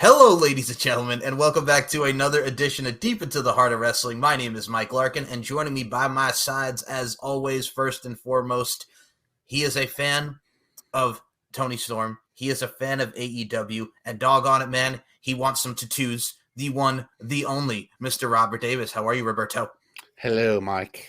Hello, ladies and gentlemen, and welcome back to another edition of Deep Into the Heart of Wrestling. My name is Mike Larkin, and joining me by my sides, as always, first and foremost, he is a fan of Tony Storm. He is a fan of AEW, and doggone it, man, he wants some tattoos. The one, the only, Mr. Robert Davis. How are you, Roberto? Hello, Mike.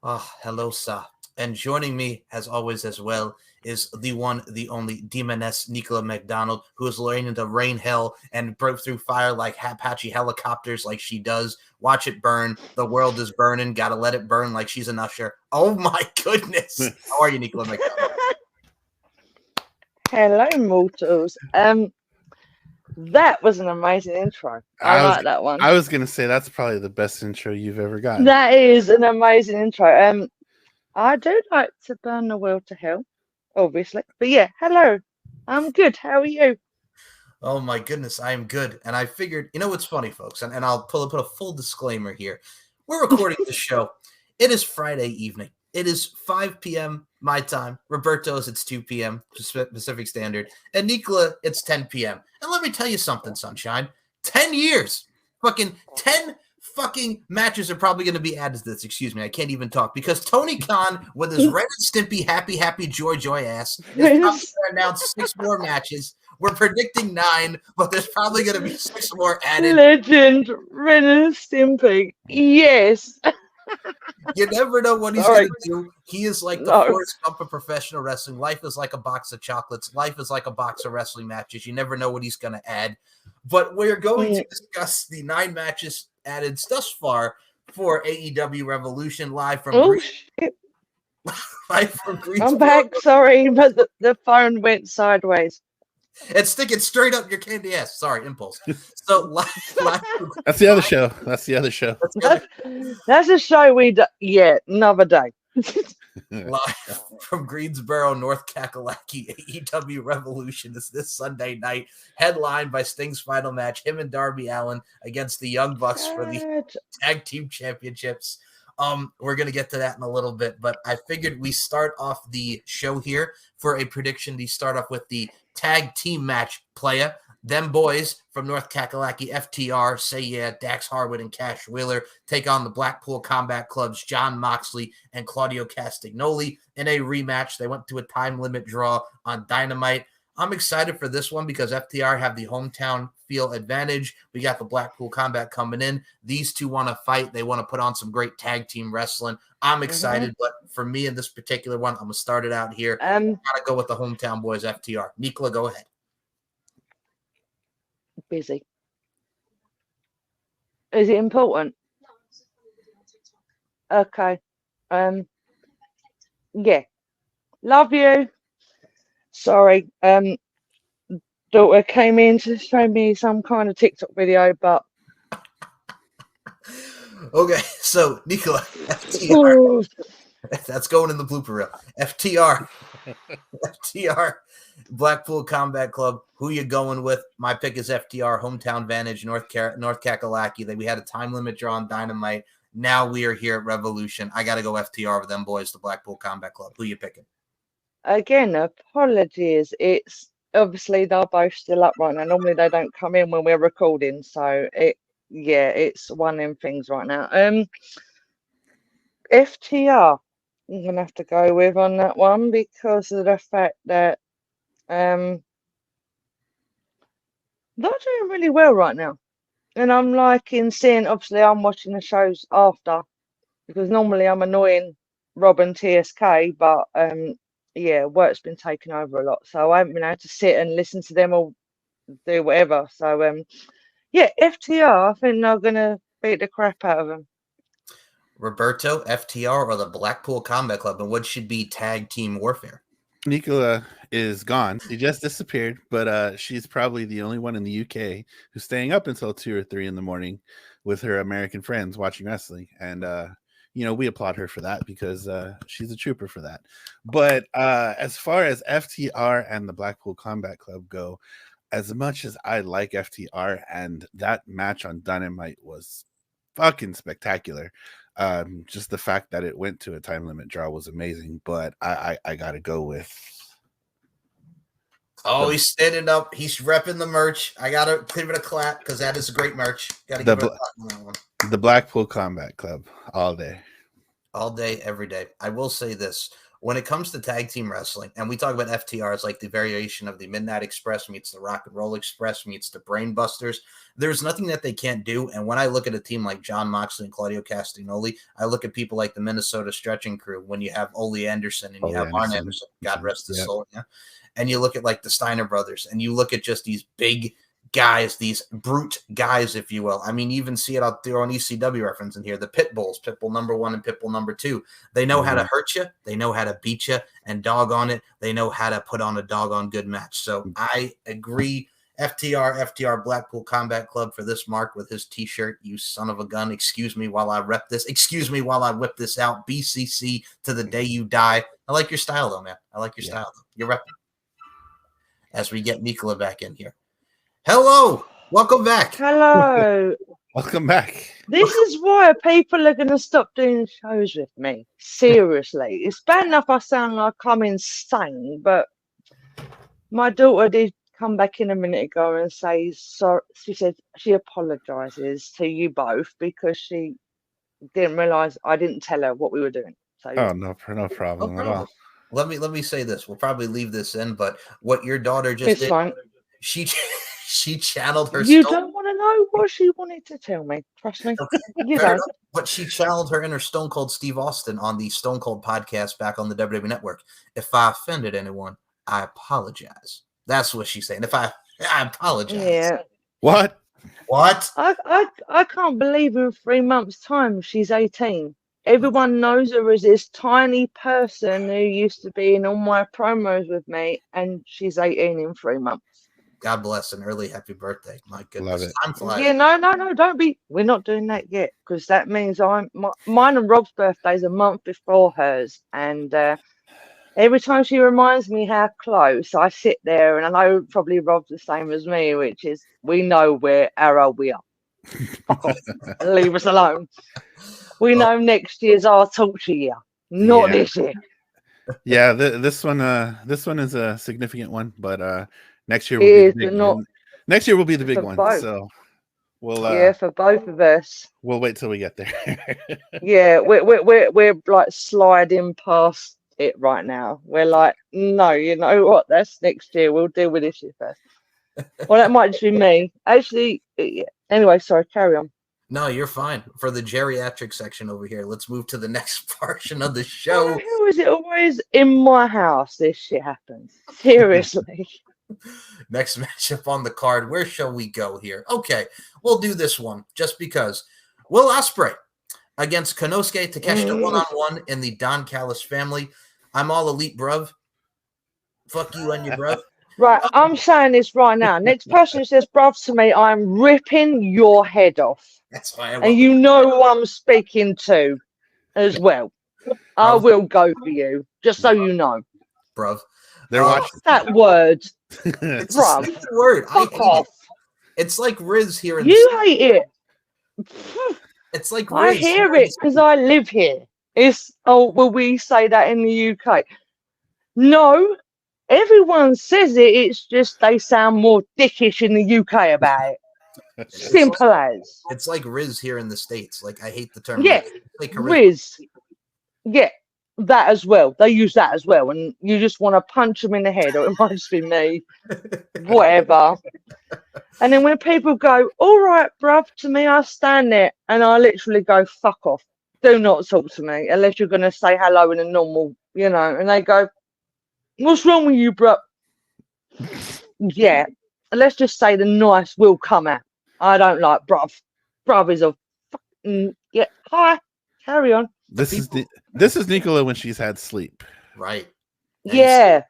Oh, hello, sir. And joining me, as always, as well, is the one, the only demoness Nicola McDonald, who is learning to rain hell and broke through fire like Apache helicopters like she does. Watch it burn. The world is burning. Gotta let it burn like she's an usher. Oh, my goodness. How are you, Nicola McDonald? Hello, mortals. That was an amazing intro. I like that one. I was going to say that's probably the best intro you've ever gotten. That is an amazing intro. I do like to burn the world to hell, obviously. But yeah, hello. I'm good. How are you? Oh my goodness, I am good. And I figured, you know what's funny, folks, and I'll put a full disclaimer here. We're recording the show. It is Friday evening. It is 5 p.m. my time. Roberto's, it's 2 p.m. Pacific Standard. And Nicola, it's 10 p.m. And let me tell you something, sunshine. 10 years. Fucking 10 fucking matches are probably going to be added to this. Excuse me, I can't even talk because Tony Khan, with his Ren and Stimpy happy joy ass, is probably going to announce 6 more matches. We're predicting 9, but there's probably going to be 6 more added. Legend Ren and Stimpy. Yes. You never know what he's going to do. He is like the Forrest Gump of professional wrestling. Life is like a box of chocolates. Life is like a box of wrestling matches. You never know what he's going to add. But we're going to discuss the 9 matches added thus far for AEW Revolution live from Greensboro. I'm back. Sorry, but the phone went sideways. It's sticking straight up your candy ass. Sorry, impulse. So live That's the other show. That's the other show. That's a show we do. Yeah, another day. Live from Greensboro, North Kakalaki, AEW Revolution is this Sunday night, headlined by Sting's final match, him and Darby Allin against the Young Bucks for the Tag Team Championships. We're going to get to that in a little bit, but I figured we start off the show here for a prediction. We start off with the tag team match playa. Them boys from North Kakalaki, FTR, Say Yeah, Dax Harwood, and Cash Wheeler take on the Blackpool Combat Club's John Moxley and Claudio Castagnoli in a rematch. They went to a time limit draw on Dynamite. I'm excited for this one because FTR have the hometown field advantage. We got the Blackpool Combat coming in. These two want to fight. They want to put on some great tag team wrestling. I'm excited, but for me in this particular one, I'm going to start it out here. I got to go with the hometown boys, FTR. Nicola, go ahead. Busy. Is it important? Okay. Yeah. Love you. Sorry. Daughter came in to show me some kind of TikTok video, but okay, so Nicola, FTR. That's going in the blooper reel. FTR, Blackpool Combat Club. Who you going with? My pick is FTR, hometown advantage, North Kakalaki. We had a time limit draw on Dynamite. Now we are here at Revolution. I got to go FTR with them boys, the Blackpool Combat Club. Who you picking? Again, apologies. It's obviously they're both still up right now. Normally they don't come in when we're recording, so it's one of them things right now. FTR, I'm gonna have to go with on that one because of the fact that they're doing really well right now, and I'm liking seeing. Obviously, I'm watching the shows after because normally I'm annoying Rob and TSK, but yeah, work's been taken over a lot, so I haven't been able to sit and listen to them or do whatever. So yeah, FTR, I think they're gonna beat the crap out of them. Roberto, FTR, or the Blackpool Combat Club, and what should be tag team warfare? Nicola is gone. She just disappeared, but she's probably the only one in the UK who's staying up until 2 or 3 in the morning with her American friends watching wrestling. And we applaud her for that because she's a trooper for that. But as far as FTR and the Blackpool Combat Club go, as much as I like FTR, and that match on Dynamite was fucking spectacular. Just the fact that it went to a time limit draw was amazing. But I gotta go with. Oh, he's standing up. He's repping the merch. I gotta give it a clap because that is a great merch. Gotta give it a clap on that one. The Blackpool Combat Club all day. All day, every day. I will say this. When it comes to tag team wrestling, and we talk about FTR as like the variation of the Midnight Express meets the Rock and Roll Express meets the Brain Busters, there's nothing that they can't do. And when I look at a team like John Moxley and Claudio Castagnoli, I look at people like the Minnesota Stretching Crew when you have Ole Anderson and you have Arn Anderson, God rest his soul, yeah. And you look at like the Steiner brothers, and you look at just these big guys, these brute guys, if you will. I mean, even see it out there on ECW reference in here. The Pitbulls, Pitbull number 1 and Pitbull number 2. They know how to hurt you. They know how to beat you and dog on it. They know how to put on a doggone good match. So I agree. FTR Blackpool Combat Club for this mark with his t-shirt. You son of a gun. Excuse me while I rep this. Excuse me while I whip this out. BCC to the day you die. I like your style though, man. I like your style though. You're repping. As we get Nicola back in here. Hello, welcome back. Hello. Welcome back. This is why people are going to stop doing shows with me. Seriously. It's bad enough I sound like I'm insane, but my daughter did come back in a minute ago and say, sorry. She said she apologizes to you both because she didn't realize I didn't tell her what we were doing. So, no problem at all. Let me say this. We'll probably leave this in, but what your daughter just did, fine. She channeled her. You don't want to know what she wanted to tell me. Trust me. You don't. But she channeled her inner Stone Cold Steve Austin on the Stone Cold podcast back on the WWE Network. If I offended anyone, I apologize. That's what she's saying. If I apologize. Yeah. What? I can't believe in 3 months' time she's 18. Everyone knows her as this tiny person who used to be in all my promos with me, and she's 18 in 3 months. God bless an early happy birthday. My goodness. Love it. I'm flying. Yeah, no, don't be. We're not doing that yet because that means mine and Rob's birthday is a month before hers, and every time she reminds me how close, I sit there, and I know probably Rob's the same as me, which is we know how old we are. Fuck off. Leave us alone. We know next year's our torture year, not this year. Yeah, this one is a significant one, but next year will be the big one. Next year will be the big one. Both. So we'll for both of us. We'll wait till we get there. Yeah, we're like sliding past it right now. We're like, no, you know what? That's next year. We'll deal with this year first. Well, that might just be me. Actually, anyway, sorry, carry on. No, you're fine. For the geriatric section over here, let's move to the next portion of the show. Why the hell is it always in my house this shit happens? Seriously. Next matchup on the card. Where shall we go here? Okay, we'll do this one just because. Will Ospreay against Konosuke Takeshita one-on-one in the Don Callis family. I'm all elite, bruv. Fuck you and your bruv. Right, I'm saying this right now. Next person who says bruv to me, I'm ripping your head off. That's why and you know who I'm speaking to as well. I will go for you, just so you know. Bruv. They're watching that word. It's bruv. a word. Fuck off. It's like Riz here in you hate it. It's like Riz. I hear it because I live here. Will we say that in the UK? No. Everyone says it. It's just they sound more dickish in the UK about it. Simple as. It's like Riz here in the States. Like, I hate the term. Yeah, like Riz. Yeah, that as well. They use that as well. And you just want to punch them in the head, or it might just be me. Whatever. And then when people go, all right, bruv, to me, I stand there and I literally go, fuck off. Do not talk to me unless you're going to say hello in a normal, and they go, what's wrong with you, bro? Yeah. Let's just say the nice will come out. I don't like bruv. Bruv is a fucking hi. Carry on. This is Nicola when she's had sleep. Right. Yeah.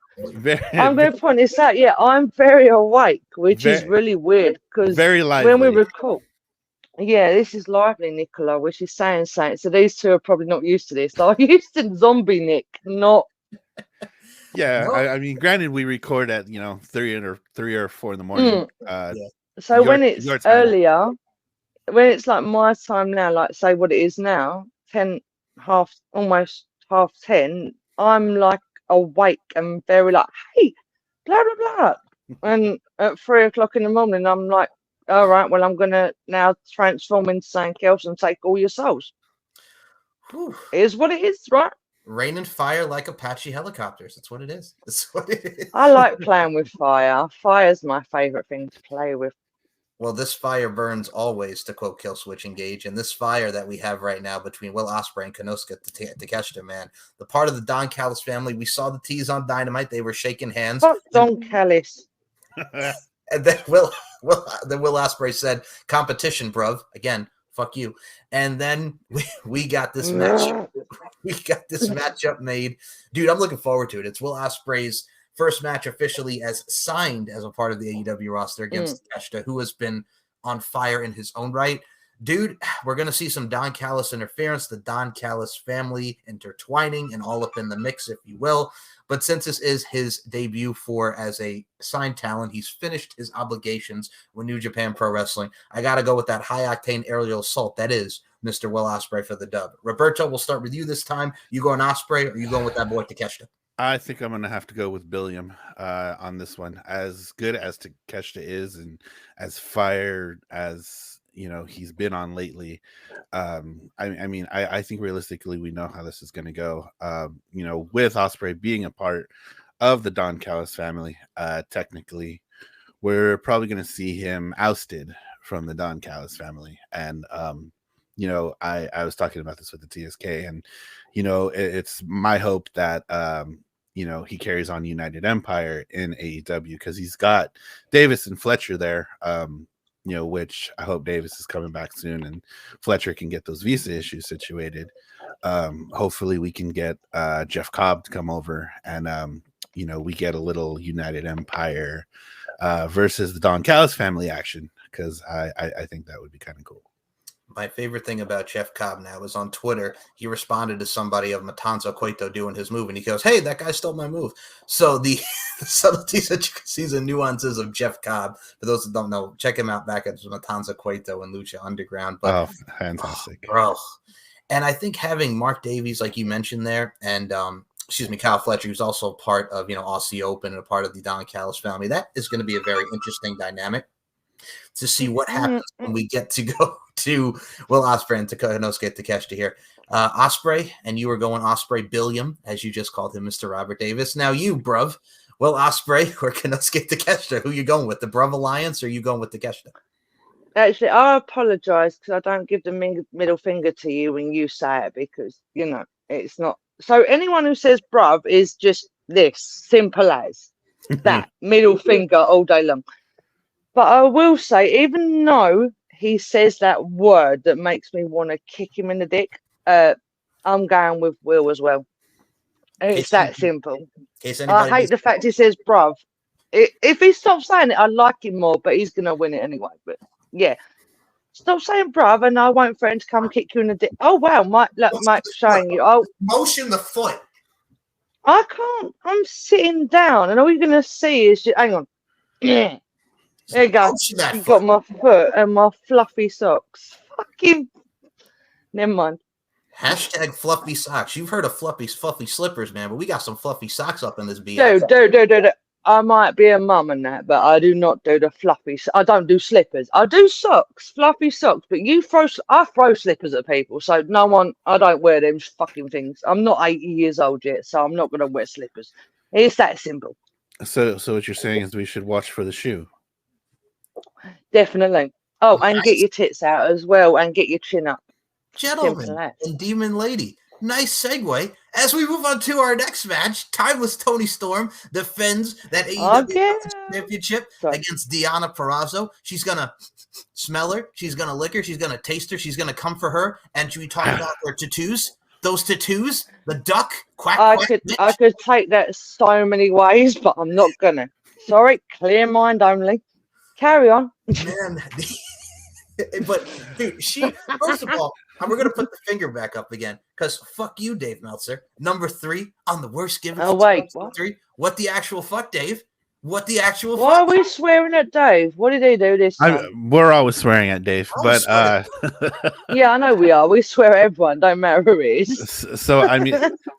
I'm going to point this out. Yeah, I'm very awake, which is really weird because very lively. when we record. Yeah, this is lively, Nicola, which is saying something. So these two are probably not used to this. Like Houston Zombie Nick, not. Yeah, Well, I mean, granted, we record at 3 or 4 in the morning. yeah. So Your when it's time. earlier, when it's like my time now, like say what it is now, 10, almost 10:30, I'm like awake and very like, hey, blah blah blah. And at 3 o'clock in the morning, I'm like, all right, well, I'm gonna now transform into something else and take all your souls. Whew. It is what it is, right? Rain and fire like Apache helicopters. That's what it is. That's what it is. I like playing with fire. Fire's my favorite thing to play with. Well, this fire burns always, to quote Killswitch Engage, and this fire that we have right now between Will Ospreay and Konosuke Takeshita, man, the part of the Don Callis family, we saw the tease on Dynamite. They were shaking hands. Fuck Don Callis. And then Will Ospreay said, "Competition, bruv." Again, fuck you. And then we got this match. We got this matchup made, dude. I'm looking forward to it. It's Will Ospreay's first match officially as signed as a part of the AEW roster against Takeshita, who has been on fire in his own right. Dude, we're going to see some Don Callis interference, the Don Callis family intertwining and all up in the mix, if you will. But since this is his debut as a signed talent, he's finished his obligations with New Japan Pro Wrestling. I got to go with that high-octane aerial assault. That is Mr. Will Ospreay for the dub. Roberto, we'll start with you this time. You going Ospreay, or you going with that boy Takeshita? I think I'm going to have to go with Billiam on this one. As good as Takeshita is and as fired as, he's been on lately. I mean, I think realistically we know how this is going to go. With Ospreay being a part of the Don Callis family, technically, we're probably going to see him ousted from the Don Callis family. And, I was talking about this with the TSK, and, it's my hope that, he carries on United Empire in AEW because he's got Davis and Fletcher there, which I hope Davis is coming back soon and Fletcher can get those visa issues situated. Hopefully we can get Jeff Cobb to come over and, we get a little United Empire versus the Don Callis family action, because I think that would be kind of cool. My favorite thing about Jeff Cobb now is on Twitter, he responded to somebody of Matanza Cueto doing his move, and he goes, "Hey, that guy stole my move." So the subtleties that you can see, the nuances of Jeff Cobb, for those that don't know, check him out back at Matanza Cueto and Lucha Underground. But, fantastic. Bro. And I think having Mark Davies, like you mentioned there, and Kyle Fletcher, who's also part of, Aussie Open and a part of the Don Callis family, that is going to be a very interesting dynamic to see what happens when we get to go to Will Ospreay and Konosuke Takeshita here. Ospreay, and you were going Ospreay Billiam, as you just called him, Mr. Robert Davis. Now you, bruv, Will Ospreay or Konosuke Takeshita, who you going with? The Bruv Alliance, or are you going with Takeshita? Actually, I apologise because I don't give the middle finger to you when you say it, because, it's not. So anyone who says bruv is just this, simple as that, middle finger all day long. But I will say, even though he says that word that makes me want to kick him in the dick, I'm going with Will as well. It's that simple. I hate the fact he says bruv. If he stops saying it, I'd like him more, but he's going to win it anyway. But yeah, stop saying bruv and I won't threaten to come kick you in the dick. Oh, wow, Mike's showing you. Oh, motion the foot. I can't. I'm sitting down and all you're going to see is, hang on. Yeah. There you go. You got my foot and my fluffy socks. Fucking. Never mind. Hashtag fluffy socks. You've heard of fluffy slippers, man, but we got some fluffy socks up in this BS. Dude. I might be a mum and that, but I do not do the fluffy. I don't do slippers. I do socks, fluffy socks. But I throw slippers at people, so I don't wear them fucking things. I'm not 80 years old yet, so I'm not gonna wear slippers. It's that simple. So what you're saying is we should watch for the shoe. Definitely. Oh, and get your tits out as well, and get your chin up. Gentlemen and Demon Lady, nice segue. As we move on to our next match, Timeless Toni Storm defends that AEW championship against Deonna Purrazzo. She's gonna smell her, she's gonna lick her, she's gonna taste her, she's gonna come for her. And should we talk about her tattoos? Those tattoos, the duck, quack. I could take that so many ways, but I'm not gonna. Sorry, clear mind only. Carry on. Man, But dude, first of all, and we're gonna put the finger back up again because fuck you, Dave Meltzer. Number 3 on the worst gimmicks. Oh wait, what? 3. What the actual fuck, Dave? What the actual Why fuck? are we swearing at Dave? What did he do this time? We're always swearing at Dave, but yeah, I know we are. We swear at everyone, don't matter who it is. So I mean,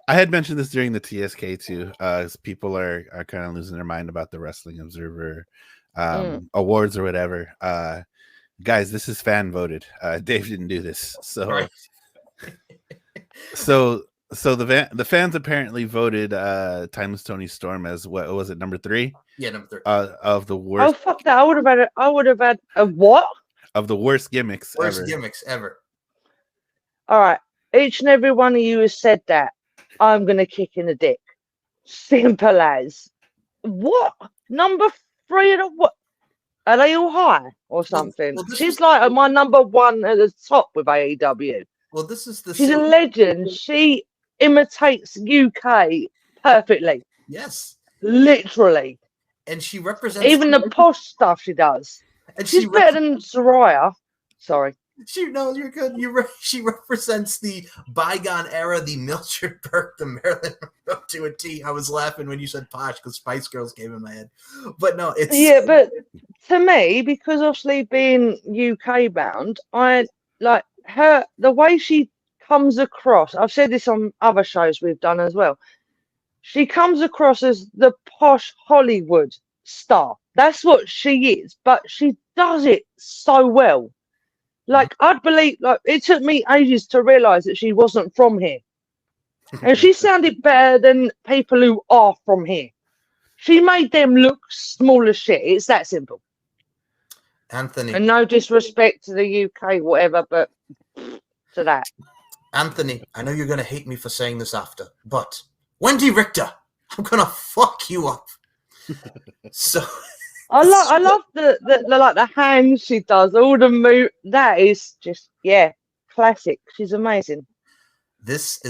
I had mentioned this during the TSK too. People are kind of losing their mind about the Wrestling Observer awards or whatever. Guys, this is fan voted. Dave didn't do this, so Right. so the fans apparently voted Timeless Tony Storm as what was it, number 3? Yeah, number 3 of the worst. Oh fuck that! I would have had a what? Of the worst gimmicks. Gimmicks ever. All right, each and every one of you has said that. I'm gonna kick in the dick. Simple as. What? Number 3 of the what? Are they all high or something? Well, She's like my number 1 at the top with AEW. Well, this is the. She's a legend. She imitates UK perfectly. Yes. Literally. And she represents even the posh stuff she does. And she's better than Soraya. Sorry. No, you're good. She represents the bygone era, the Mildred Burke, the Marilyn Monroe to a T. I was laughing when you said posh because Spice Girls came in my head. But no, it's but to me, because obviously being UK bound, I like her the way she comes across. I've said this on other shows we've done as well. She comes across as the posh Hollywood star. That's what she is, but she does it so well. Like, I'd believe, like, it took me ages to realise that she wasn't from here. And she sounded better than people who are from here. She made them look small as shit. It's that simple. Anthony. And no disrespect to the UK, whatever, but to that. Anthony, I know you're going to hate me for saying this after, but Wendy Richter, I'm going to fuck you up. So... I love the hands she does, all the move. That is just classic. She's amazing.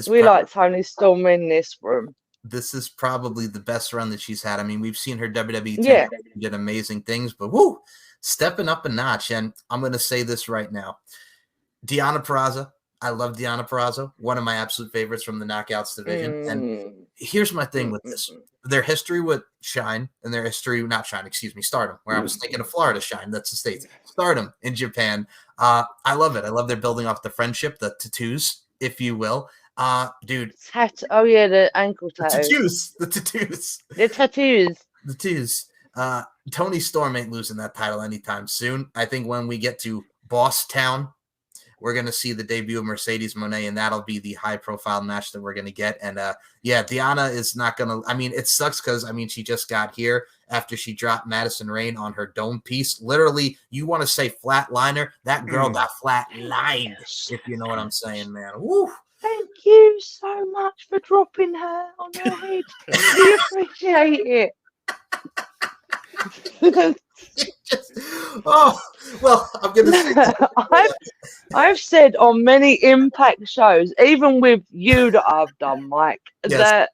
We like Tony Storm in this room. This is probably the best run that she's had. I mean, we've seen her WWE did amazing things, but stepping up a notch. And I'm going to say this right now, Deonna Purrazzo. I love Deonna Purrazzo, one of my absolute favorites from the Knockouts division. And here's my thing with this. Their history with Stardom, where I was thinking of Florida Shine. That's the States. Stardom in Japan. I love it. I love they're building off the friendship, the tattoos, if you will. Dude. The ankle tattoos. The tattoos. Tony Storm ain't losing that title anytime soon. I think when we get to Boss Town, we're going to see the debut of Mercedes Moné, and that'll be the high-profile match that we're going to get. And, Deonna is not going to – I mean, it sucks because, she just got here after she dropped Madison Rayne on her dome piece. Literally, you want to say flatliner, that girl got flatlined, if you know what I'm saying, man. Woo! Thank you so much for dropping her on her head. We appreciate it. I'm gonna say I've said on many Impact shows, even with you that I've done, Mike, that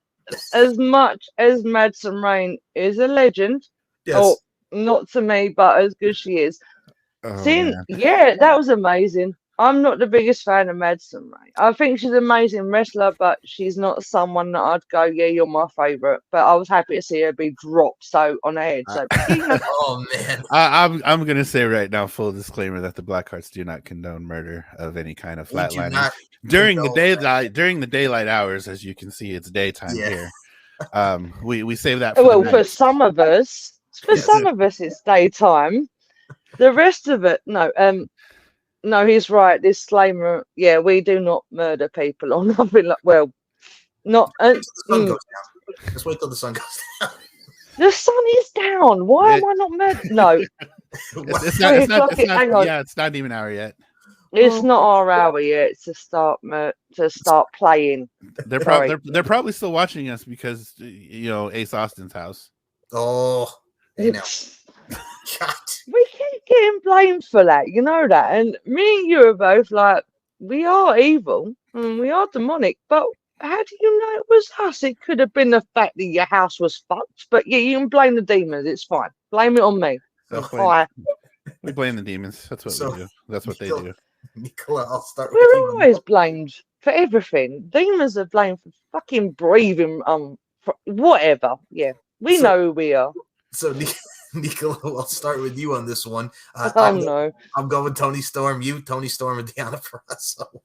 as much as Madison Rayne is a legend, or not to me, but as good as she is, that was amazing. I'm not the biggest fan of Madison Rayne. I think she's an amazing wrestler, but she's not someone that I'd go, you're my favourite. But I was happy to see her be dropped on her head. So, oh man, I'm gonna say right now, full disclaimer, that the Blackhearts do not condone murder of any kind of flatlining during the daylight hours. As you can see, it's daytime here. We save that. For some of us, it's daytime. The rest of it, no. No, he's right. Disclaimer. Yeah, we do not murder people or nothing like. Well, not. The sun goes down. Just wait till the sun goes down. The sun is down. Why am I not murdering? No, it's not even hour yet. It's not our hour yet to start playing. They're probably still watching us because Ace Austin's house. Oh, they know. God. We keep getting blamed for that, you know that. And me and you are both like, we are evil and we are demonic, but how do you know it was us? It could have been the fact that your house was fucked, but you can blame the demons. It's fine. Blame it on me. We blame the demons. That's what So, we do. That's what they Nicola, do. Nicola, I'll start with We're you. always blamed for everything. Demons are blamed for fucking breathing. For whatever. Yeah, we So- know who we are. So, Nicola, I'll start with you on this one. Oh no. I'm going Tony Storm. You, Tony Storm, and Deanna Purrazzo.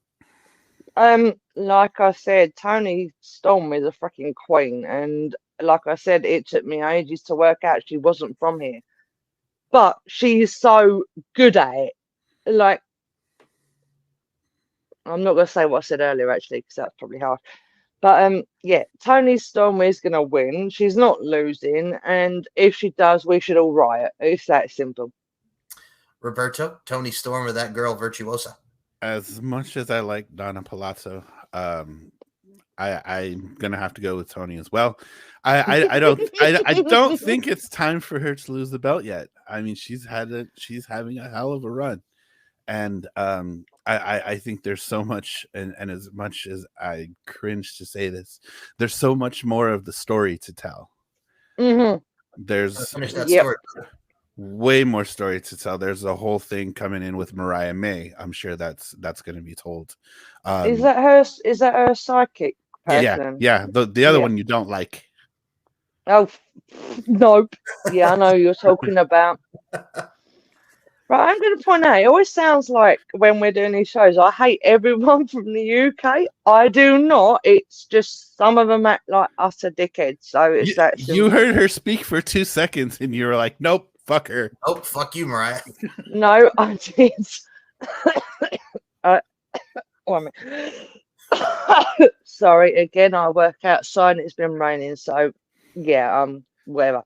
Like I said, Tony Storm is a freaking queen, and like I said, it took me ages to work out she wasn't from here, but she's so good at it. Like, I'm not gonna say what I said earlier actually, because that's probably hard. But yeah, Tony Storm is gonna win. She's not losing, and if she does, we should all riot. It's that simple. Roberto, Tony Storm, or that girl Virtuosa? As much as I like Donna Palazzo, I'm gonna have to go with Tony as well. I don't think it's time for her to lose the belt yet. I mean, she's having a hell of a run, and I think there's so much, and as much as I cringe to say this, there's so much more of the story to tell. Mm-hmm. Let's finish that Yep. story. Way more story to tell. There's a whole thing coming in with Mariah May. I'm sure that's going to be told. Is that her? Is that her psychic Yeah, person? yeah. The other one you don't like. Oh, nope. Yeah, I know who you're talking about. Right, I'm going to point out, it always sounds like when we're doing these shows, I hate everyone from the UK. I do not. It's just some of them act like utter dickheads. So it's that simple. You heard her speak for 2 seconds and you were like, nope, fuck her. Oh, fuck you, Mariah. No, I did. 1 minute. Sorry, again, I work outside and it's been raining. So yeah, whatever.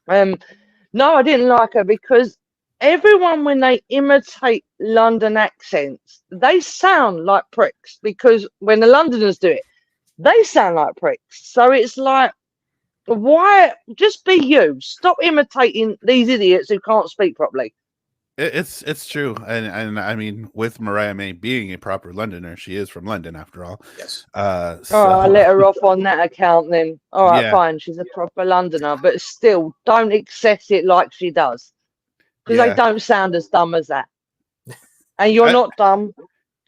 No, I didn't like her because everyone, when they imitate London accents, they sound like pricks, because when the Londoners do it, they sound like pricks. So it's like, why? Just be you. Stop imitating these idiots who can't speak properly. It's true, and I mean, with Mariah May being a proper Londoner, she is from London after all. Yes. So I let her off on that account then. All right, Yeah. fine. She's a proper Londoner, but still, don't access it like she does, because Yeah. they don't sound as dumb as that. And you're not dumb.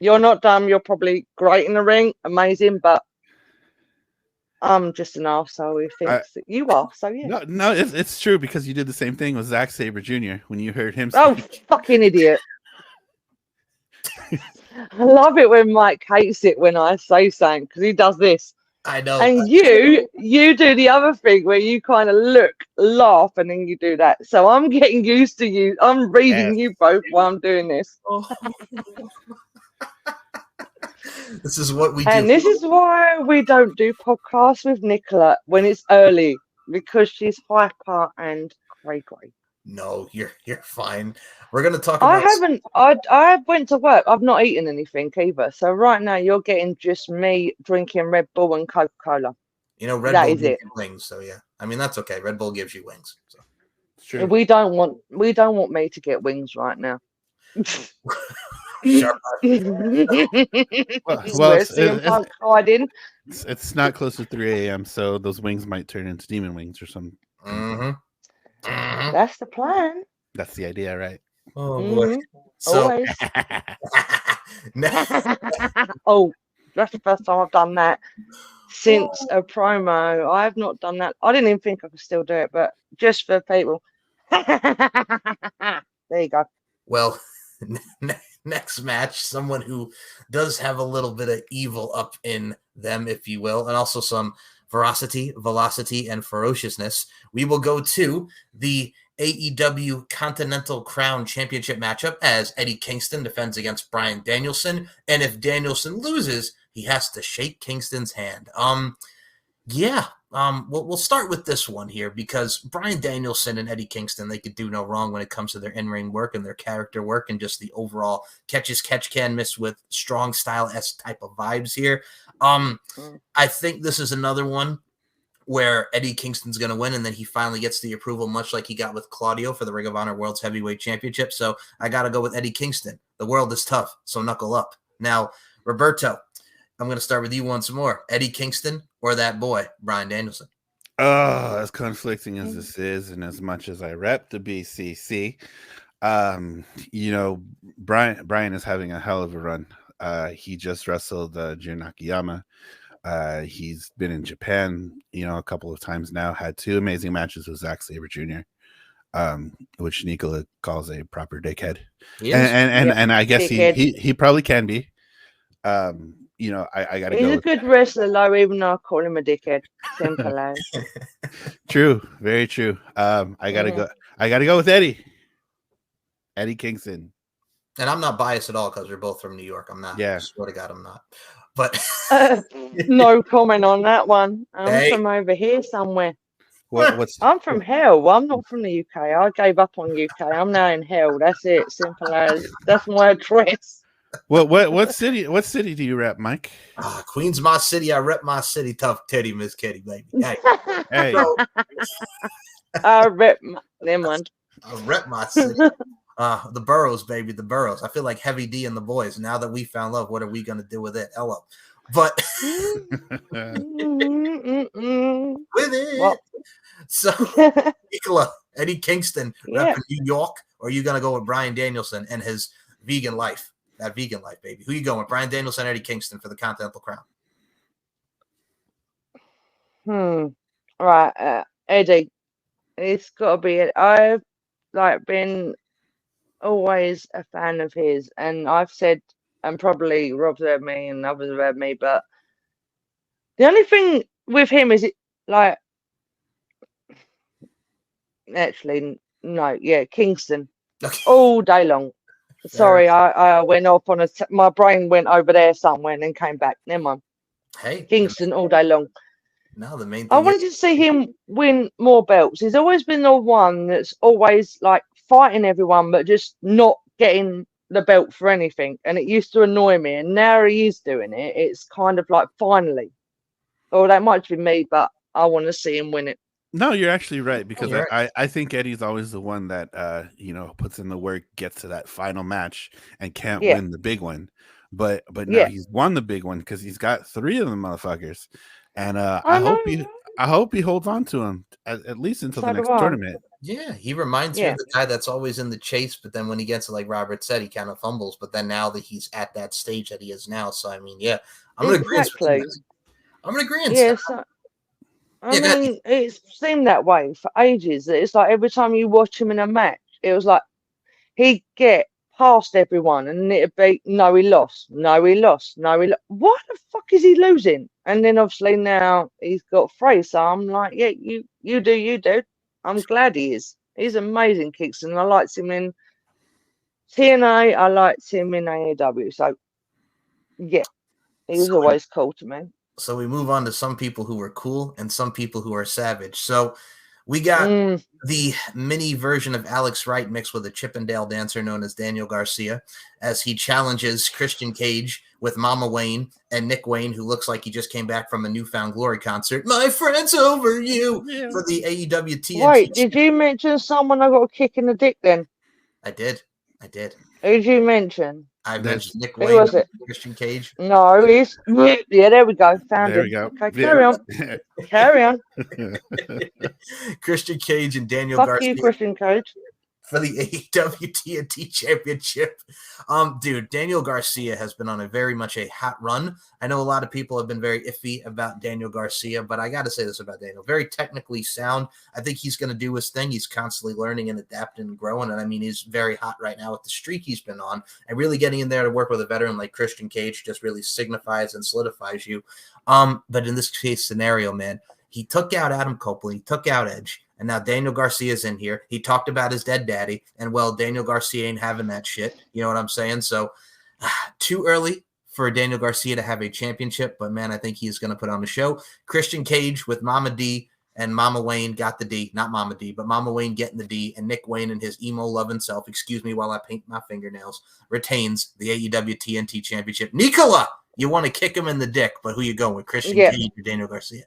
You're not dumb. You're probably great in the ring, amazing, but I'm just an arsehole who thinks that you are. So yeah. no, it's true, because you did the same thing with Zack Sabre Jr. when you heard him Oh, speak. fucking idiot. I love it when Mike hates it when I say something, because he does this. I know. And you do the other thing where you kind of look, laugh, and then you do that. So I'm getting used to you. I'm reading you both while I'm doing this. This is what we And do. this is why we don't do podcasts with Nicola when it's early, because she's hyper and cray. No, you're fine. We're gonna talk about. I went to work. I've not eaten anything either. So right now you're getting just me drinking Red Bull and Coca-Cola. You know, Red That Bull is gives it. you wings, so yeah. I mean, that's okay. Red Bull gives you wings. So. It's true. We don't want me to get wings right now. Sharp. Where's CM Punk hiding? It's not close to 3 a.m., so those wings might turn into demon wings or something. Mm-hmm. Mm-hmm. That's the plan. That's the idea, right? Oh boy. Mhm. So Always. Oh, that's the first time I've done that since a promo. I have not done that. I didn't even think I could still do it, but just for people. There you go. well, next match, someone who does have a little bit of evil up in them, if you will, and also some veracity, velocity, and ferociousness. We will go to the AEW Continental Crown Championship matchup as Eddie Kingston defends against Bryan Danielson, and if Danielson loses, he has to shake Kingston's hand. We'll start with this one here, because Bryan Danielson and Eddie Kingston, they could do no wrong when it comes to their in-ring work and their character work and just the overall catch-can-miss with strong style-esque type of vibes here. I think this is another one where Eddie Kingston's going to win, and then he finally gets the approval, much like he got with Claudio for the Ring of Honor World's Heavyweight Championship. So I got to go with Eddie Kingston. The world is tough, so knuckle up. Now, Roberto, I'm going to start with you once more. Eddie Kingston or that boy, Bryan Danielson? Oh, as conflicting as this is, and as much as I rep the BCC, You know, Brian is having a hell of a run. He just wrestled Jun Akiyama. He's been in Japan, you know, a couple of times now. Had 2 amazing matches with Zack Sabre Jr., which Nicola calls a proper dickhead, and I guess he probably can be. You know, I gotta He's go. a good wrestler, though, even though I call him a dickhead. Simple as. True, very true. I gotta go. I gotta go with Eddie Kingston. And I'm not biased at all because we're both from New York. I'm not. Yeah. I swear to God, I'm not. But no comment on that one. I'm from over here somewhere. I'm from hell. I'm not from the UK. I gave up on UK. I'm now in hell. That's it. Simple as. That's my address. What city? What city do you rep, Mike? Queen's my city. I rep my city. Tough titty, Miss Kitty, baby. Hey, I rep them one. I rep my city. The boroughs, baby, the boroughs. I feel like Heavy D and the boys. Now that we found love, what are we gonna do with it? Hello, but with it. Well. So, Nicola, Eddie Kingston, repping New York, or are you gonna go with Bryan Danielson and his vegan life? That vegan life, baby. Who you going with? Bryan Danielson, Eddie Kingston for the Continental Crown. Right, Eddie. It's got to be it. I've been always a fan of his, and I've said, and probably Rob's heard me and others have heard me, but the only thing with him is Kingston all day long. Sorry, I went off on my brain went over there somewhere and then came back. Never mind. Hey, Kingston all day long. No, the main thing I wanted to see him win more belts. He's always been the one that's always fighting everyone, but just not getting the belt for anything. And it used to annoy me. And now he is doing it. It's kind of finally. Or that might be me, but I want to see him win it. No, you're actually right, because I think Eddie's always the one that puts in the work, gets to that final match, and can't win the big one. But now he's won the big one because he's got 3 of them motherfuckers, and I hope he holds on to him at least until the next tournament. Yeah, he reminds me of the guy that's always in the chase, but then when he gets to, like Robert said, he kind of fumbles. But then now that he's at that stage that he is now, so I mean, I'm gonna agree. I'm gonna agree. Yeah. I mean, it seemed that way for ages. It's like every time you watch him in a match, it was like he'd get past everyone and it'd be, no, he lost. No, he lost. No, he lost. What the fuck is he losing? And then obviously now he's got 3. So I'm like, yeah, you do, you dude. I'm glad he is. He's amazing, Kingston. I liked him in TNA. I liked him in AEW. So, yeah, he was always cool to me. So we move on to some people who are cool and some people who are savage. So we got the mini version of Alex Wright mixed with a Chippendale dancer known as Daniel Garcia, as he challenges Christian Cage with Mama Wayne and Nick Wayne, who looks like he just came back from a Newfound Glory concert. My friend's over you for the AEW TNT. Wait, did you mention someone I got a kick in the dick then? I did. Who did you mention? I mentioned Nick Wayne. Who was it? Christian Cage. No, he's there we go. Found him. There we go. Okay, carry on. Christian Cage and Daniel Fuck Garcia. You, Christian Cage. For the AEW TNT Championship. Dude, Daniel Garcia has been on a very much a hot run. I know a lot of people have been very iffy about Daniel Garcia, but I got to say this about Daniel. Very technically sound. I think he's going to do his thing. He's constantly learning and adapting and growing, and I mean, he's very hot right now with the streak he's been on, and really getting in there to work with a veteran like Christian Cage just really signifies and solidifies you. But in this case scenario, man, he took out Adam Copeland, he took out Edge, and now Daniel Garcia's in here. He talked about his dead daddy, and well, Daniel Garcia ain't having that shit. You know what I'm saying? So too early for Daniel Garcia to have a championship, but man, I think he's going to put on the show. Christian Cage with Mama D and Mama Wayne got the D, not Mama D, but Mama Wayne getting the D, and Nick Wayne and his emo loving self, excuse me while I paint my fingernails, retains the AEW TNT Championship. Nicola, you want to kick him in the dick, but who you going with, Christian Cage or Daniel Garcia?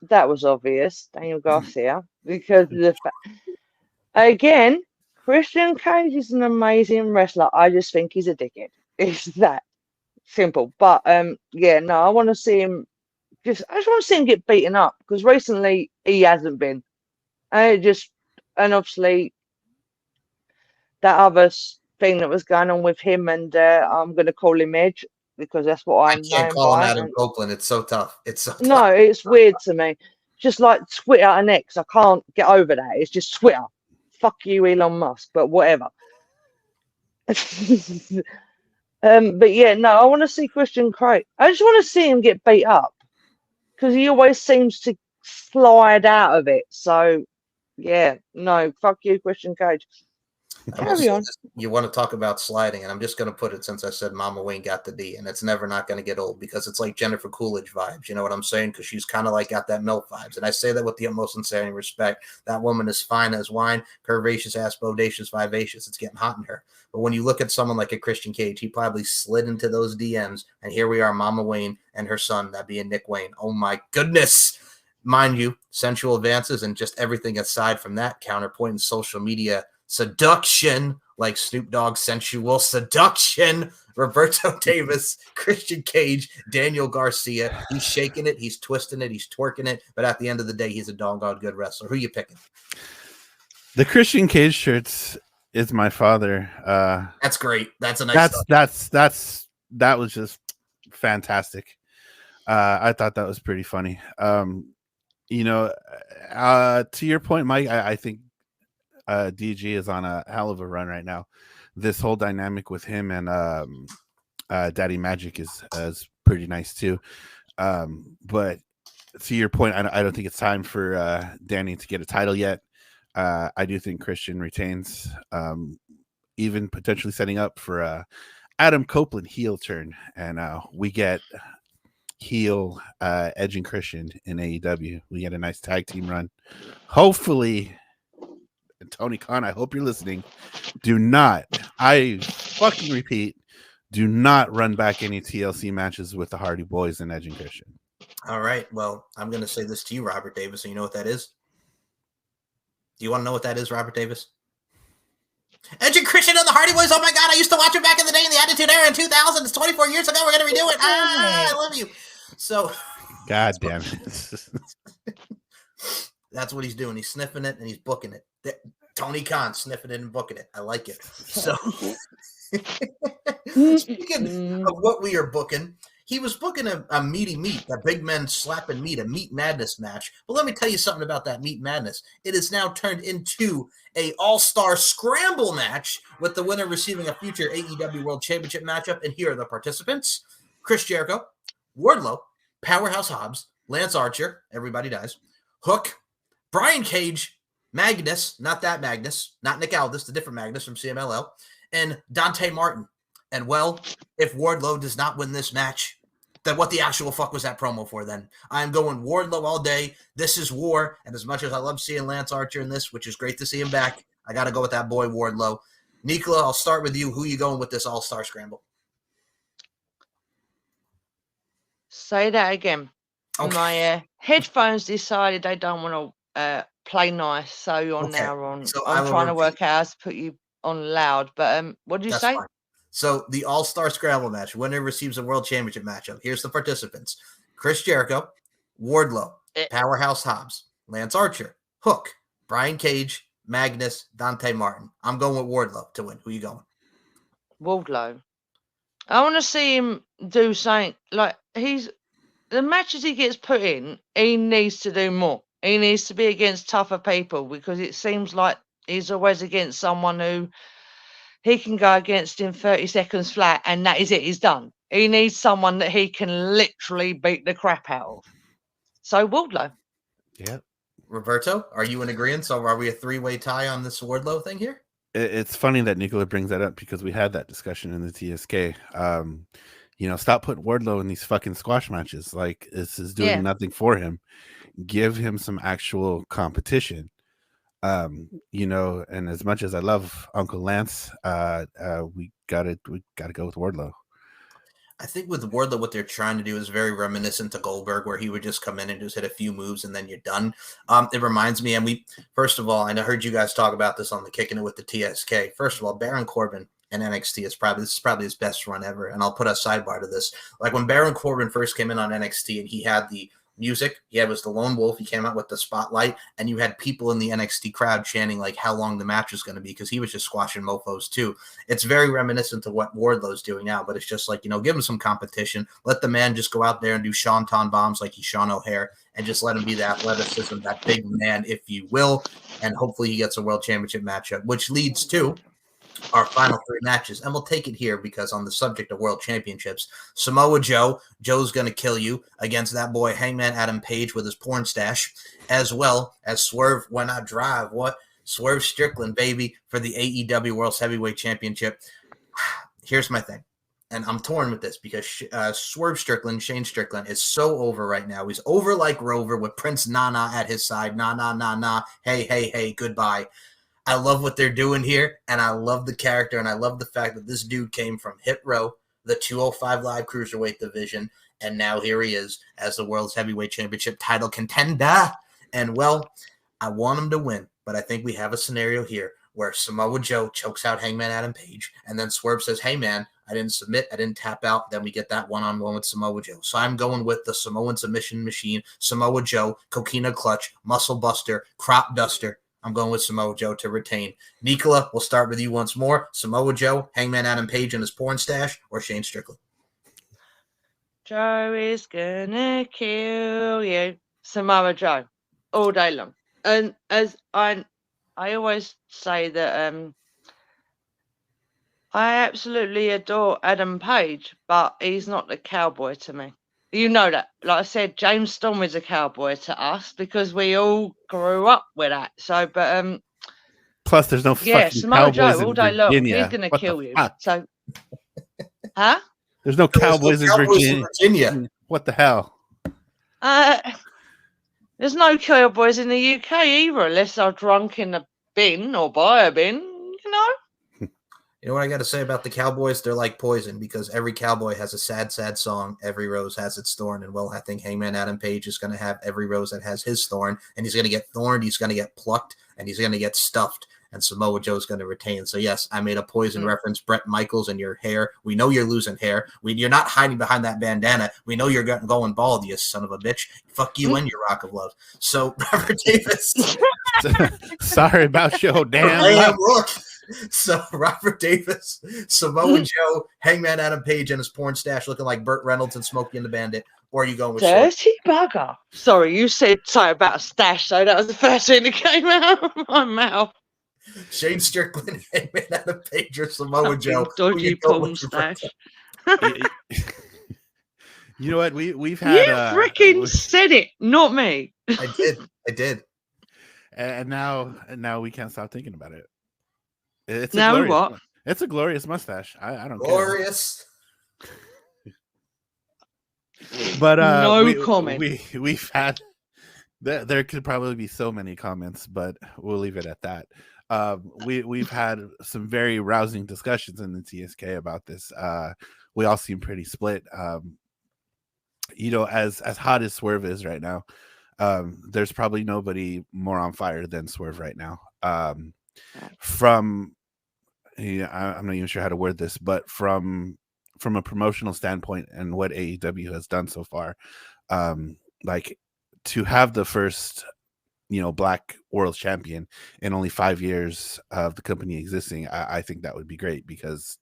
That was obvious, Daniel Garcia, because again, Christian Cage is an amazing wrestler. I just think he's a dickhead. It's that simple. But I want to see him. I just want to see him get beaten up, because recently he hasn't been. And obviously that other thing that was going on with him, and I'm going to call him Edge because that's what I I know can't him call him by. Adam And Copeland. It's so tough. It's so no, tough. it's weird to me. Just like Twitter and X, I can't get over that. It's just Twitter. Fuck you, Elon Musk, but whatever. But yeah, no, I want to see Christian Craig. I just want to see him get beat up because he always seems to slide out of it. So yeah, no, fuck you, Christian Cage. I will Carry say on. this, you want to talk about sliding, and I'm just going to put it since I said Mama Wayne got the D, and it's never not going to get old because it's like Jennifer Coolidge vibes. You know what I'm saying? Because she's kind of like got that milk vibes, and I say that with the utmost sincerity and respect. That woman is fine as wine, curvaceous ass, bodacious, vivacious. It's getting hot in her. But when you look at someone like a Christian Cage, he probably slid into those DMs, and here we are, Mama Wayne and her son, that being Nick Wayne. Oh my goodness. Mind you, sensual advances and just everything aside from that, counterpoint in social media seduction, like Snoop Dogg sensual seduction, Roberto Davis, Christian Cage, Daniel Garcia. He's shaking it, he's twisting it, he's twerking it, but at the end of the day, he's a doggone good wrestler. Who you picking? The Christian Cage shirts is my father. That's great. That's a nice that was just fantastic. I thought that was pretty funny. You know, to your point, Mike, I think DG is on a hell of a run right now. This whole dynamic with him and Daddy Magic is pretty nice too. But to your point, I don't think it's time for Danny to get a title yet. I do think Christian retains, even potentially setting up for Adam Copeland heel turn, and we get heel Edge and Christian in AEW. We get a nice tag team run. Hopefully, Tony Khan, I hope you're listening. Do not, I fucking repeat, do not run back any TLC matches with the Hardy Boys and Edge and Christian. All right. Well, I'm going to say this to you, Robert Davis. And you know what that is? Do you want to know what that is, Robert Davis? Edge and Christian and the Hardy Boys. Oh my God, I used to watch it back in the day in the Attitude Era in 2000. It's 24 years ago. We're going to redo it. I love you. So, God damn it. That's what he's doing. He's sniffing it and he's booking it. Tony Khan sniffing it and booking it. I like it. So, speaking of what we are booking, he was booking a meaty meat, a big men slapping meat, a meat madness match. But let me tell you something about that meat madness. It is now turned into a all-star scramble match with the winner receiving a future AEW World Championship matchup. And here are the participants: Chris Jericho, Wardlow, Powerhouse Hobbs, Lance Archer, everybody dies, Hook, Brian Cage, Magnus, not that Magnus, not Nick Aldis, the different Magnus from CMLL, and Dante Martin. And well, if Wardlow does not win this match, then what the actual fuck was that promo for then? I'm going Wardlow all day. This is war. And as much as I love seeing Lance Archer in this, which is great to see him back, I got to go with that boy Wardlow. Nicola, I'll start with you. Who are you going with this all-star scramble? Say that again. Okay. My headphones decided they don't want to play nice, so you're now on. So I'm trying to work out how to put you on loud. But what did you say? Fine. So the All-Star Scramble match, winner receives a World Championship matchup. Here's the participants: Chris Jericho, Wardlow, Powerhouse Hobbs, Lance Archer, Hook, Brian Cage, Magnus, Dante Martin. I'm going with Wardlow to win. Who you going? Wardlow. I want to see him do something like the matches he gets put in, he needs to do more. He needs to be against tougher people because it seems like he's always against someone who he can go against in 30 seconds flat and that is it, he's done. He needs someone that he can literally beat the crap out of. So Wardlow. Yeah. Roberto, are you in agreement? So are we a three-way tie on this Wardlow thing here? It's funny that Nicola brings that up because we had that discussion in the TSK. Stop putting Wardlow in these fucking squash matches. Like, this is doing nothing for him. Give him some actual competition. And as much as I love Uncle Lance, we gotta go with Wardlow. I think with Wardlow, what they're trying to do is very reminiscent to Goldberg, where he would just come in and just hit a few moves and then you're done. It reminds me, and first of all, I heard you guys talk about this on the Kicking It with the TSK. First of all, Baron Corbin and NXT is probably his best run ever. And I'll put a sidebar to this. Like when Baron Corbin first came in on NXT and he had the music. He was the lone wolf. He came out with the spotlight, and you had people in the NXT crowd chanting like how long the match was going to be because he was just squashing mofos too. It's very reminiscent of what Wardlow's doing now, but it's just like, give him some competition. Let the man just go out there and do Shanton bombs like he's Sean O'Hare, and just let him be the athleticism, that big man, if you will. And hopefully he gets a world championship matchup, which leads to our final 3 matches. And we'll take it here because on the subject of world championships, Samoa Joe's going to kill you against that boy Hangman Adam Page with his porn stash, as well as Swerve When I Drive. Swerve Strickland, baby, for the AEW World Heavyweight Championship. Here's my thing. And I'm torn with this because Swerve Strickland, Shane Strickland, is so over right now. He's over like Rover with Prince Nana at his side. Nah. Hey, goodbye. I love what they're doing here, and I love the character, and I love the fact that this dude came from Hit Row, the 205 Live Cruiserweight division, and now here he is as the World's Heavyweight Championship title contender. And, well, I want him to win, but I think we have a scenario here where Samoa Joe chokes out Hangman Adam Page, and then Swerve says, hey, man, I didn't submit, I didn't tap out. Then we get that one-on-one with Samoa Joe. So I'm going with the Samoan submission machine, Samoa Joe, Coquina Clutch, Muscle Buster, Crop Duster. I'm going with Samoa Joe to retain. Nicola, we'll start with you once more. Samoa Joe, Hangman Adam Page and his porn stash, or Shane Strickland? Joe is gonna kill you. Samoa Joe, all day long. And as I always say that I absolutely adore Adam Page, but he's not the cowboy to me. You know that. Like I said, James Storm is a cowboy to us because we all grew up with that. So, but plus there's no fucking Samoa cowboys Joe all in day long. Virginia. He's gonna kill you. Fuck? So, huh? There's no cowboys in Virginia. What the hell? There's no cowboys in the UK either, unless they're drunk in a bin or by a bin. You know what I got to say about the Cowboys? They're like poison because every cowboy has a sad, sad song. Every rose has its thorn. And, well, I think Hangman Adam Page is going to have every rose that has his thorn. And he's going to get thorned. He's going to get plucked. And he's going to get stuffed. And Samoa Joe's going to retain. So, yes, I made a poison reference. Brett Michaels and your hair. We know you're losing hair. You're not hiding behind that bandana. We know you're going bald, you son of a bitch. Fuck you and your Rock of Love. So, Robert Davis. Sorry about your damn look. So Robert Davis, Samoa Joe, Hangman Adam Page, and his porn stash looking like Burt Reynolds and Smokey and the Bandit. Or are you going with Dirty bugger? Sorry, you said something about a stash, so that was the first thing that came out of my mouth. Shane Strickland, Hangman Adam Page, or Samoa Joe. Dodgy porn stash. You know what? We've had. You freaking said it, not me. I did. And now we can't stop thinking about it. It's a glorious mustache. I don't glorious. Care. But no comment. We've had there could probably be so many comments, but we'll leave it at that. We've had some very rousing discussions in the TSK about this. We all seem pretty split. As hot as Swerve is right now, there's probably nobody more on fire than Swerve right now. I'm not even sure how to word this, but from a promotional standpoint and what AEW has done so far, like to have the first, black world champion in only 5 years of the company existing, I think that would be great because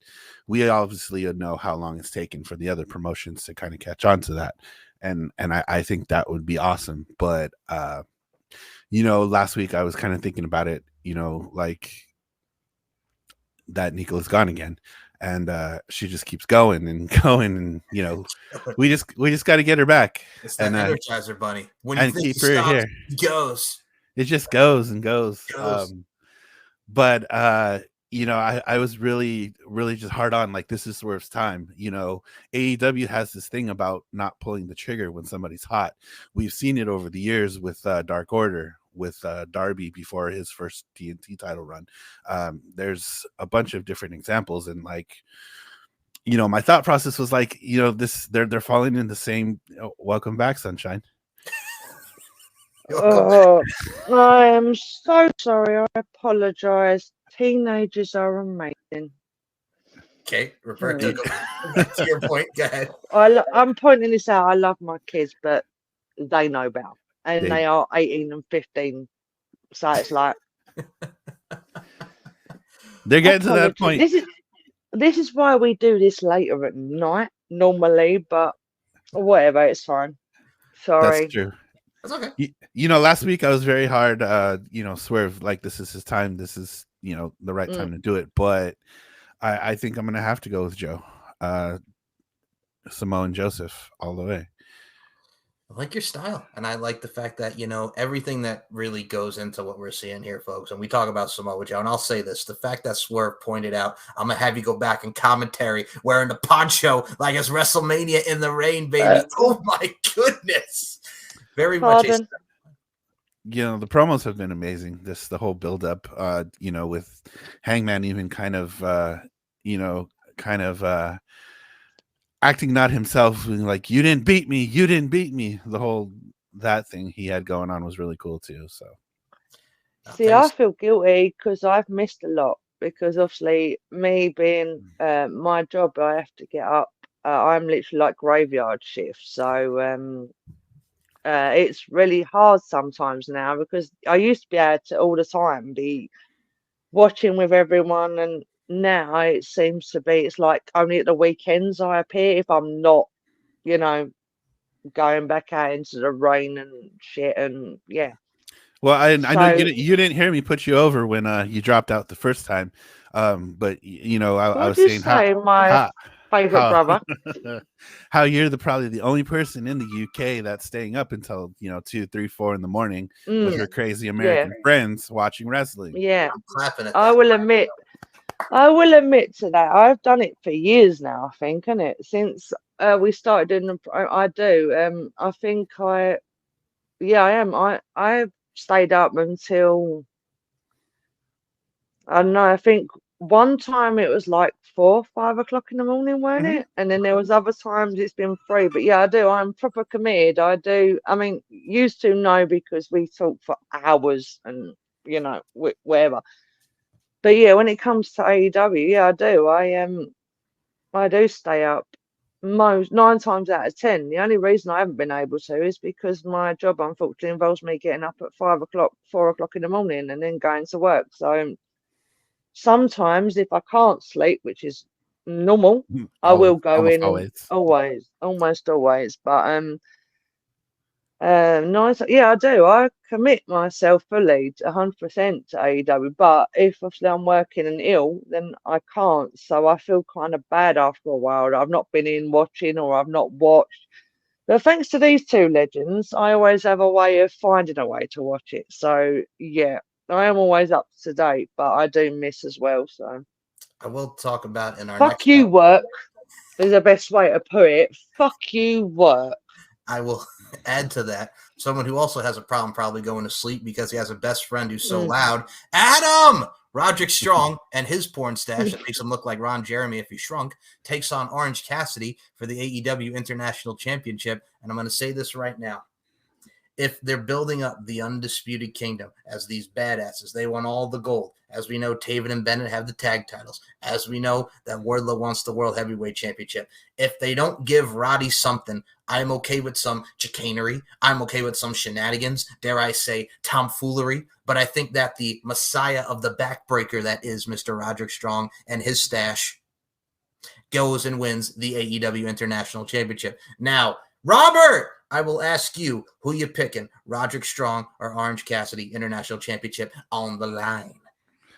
we obviously know how long it's taken for the other promotions to kind of catch on to that. And I think that would be awesome. But, last week I was kind of thinking about it, like that Nicola's gone again. And she just keeps going and going. And, we just got to get her back. It's that Energizer Bunny. When you keep her here. It goes. It just goes and goes. But I was really, really just hard on, like, this is Swerve's time. AEW has this thing about not pulling the trigger when somebody's hot. We've seen it over the years with Dark Order, with Darby before his first TNT title run. There's a bunch of different examples. And, like, my thought process was like, they're falling in the same, welcome back, Sunshine. I am so sorry. I apologize. Teenagers are amazing. Okay, Roberto, go back to your point. Go ahead. I'm pointing this out. I love my kids, but they know better, and they are 18 and 15. So it's like they're getting to that apologies. point. This is why we do this later at night normally, but whatever, it's fine. That's Sorry. true. That's okay. You know, last week I was very hard, you know, Swerve, like this is his time. This is, you know, the right time to do it. But I think I'm going to have to go with Joe, Samoa Joseph all the way. I like your style, and I like the fact that, you know, everything that really goes into what we're seeing here, folks. And we talk about Samoa Joe, and I'll say this: the fact that Swerve pointed out, I'm gonna have you go back in commentary wearing the poncho like it's WrestleMania in the rain, baby. Oh my goodness! Very Pardon? much. You know, the promos have been amazing. The whole build up, you know, with Hangman even kind of, you know, acting not himself, like you didn't beat me. The whole that thing he had going on was really cool too. So, See, I feel guilty because I've missed a lot because obviously me being my job, I have to get up. I'm literally like graveyard shift, so it's really hard sometimes now because I used to be able to all the time be watching with everyone, and now it seems to be it's like only at the weekends I appear if I'm not, you know, going back out into the rain and shit, and yeah. well, I know So you didn't hear me put you over when you dropped out the first time, but you know I what was do you saying say, my how favorite how brother? how you're probably the only person in the UK that's staying up until, you know, 2, 3, 4 in the morning with her crazy Yeah, American friends watching wrestling. yeah. I'm clapping at I that. will admit, I will admit to that. I've done it for years now, I think, isn't it? Since we started doing I do. I think yeah, I am. I've stayed up until I don't know. I think one time it was like 4, 5 o'clock in the morning, weren't Mhm. it? And then there was other times it's been 3. But yeah, I do. I'm proper committed. I do. I mean, used to know because we talk for hours and you know whatever. But yeah, when it comes to AEW, yeah, I do. I do stay up most 9 times out of 10. The only reason I haven't been able to is because my job unfortunately involves me getting up at 5 o'clock, 4 o'clock in the morning, and then going to work. So sometimes if I can't sleep, which is normal, I Always, will go almost in and always. always, almost always. But nice. Yeah, I do. I commit myself fully, 100% to AEW. But if obviously I'm working and ill, then I can't. So I feel kind of bad after a while that I've not been in watching or I've not watched. But thanks to these two legends, I always have a way of finding a way to watch it. So yeah, I am always up to date, but I do miss as well. So I will talk about in our fuck next. you, work is the best way to put it. Fuck you, work. I will add to that someone who also has a problem probably going to sleep because he has a best friend who's so loud. Adam Roderick Strong and his porn stash that makes him look like Ron Jeremy if he shrunk takes on Orange Cassidy for the AEW International Championship. And I'm going to say this right now. If they're building up the Undisputed Kingdom as these badasses, they want all the gold. As we know, Taven and Bennett have the tag titles. As we know, that Wardlow wants the World Heavyweight Championship. If they don't give Roddy something, I'm okay with some chicanery. I'm okay with some shenanigans, dare I say, tomfoolery. But I think that the messiah of the backbreaker that is Mr. Roderick Strong and his stash goes and wins the AEW International Championship. Now, Robert, I will ask you who you picking, Roderick Strong or Orange Cassidy International Championship on the line.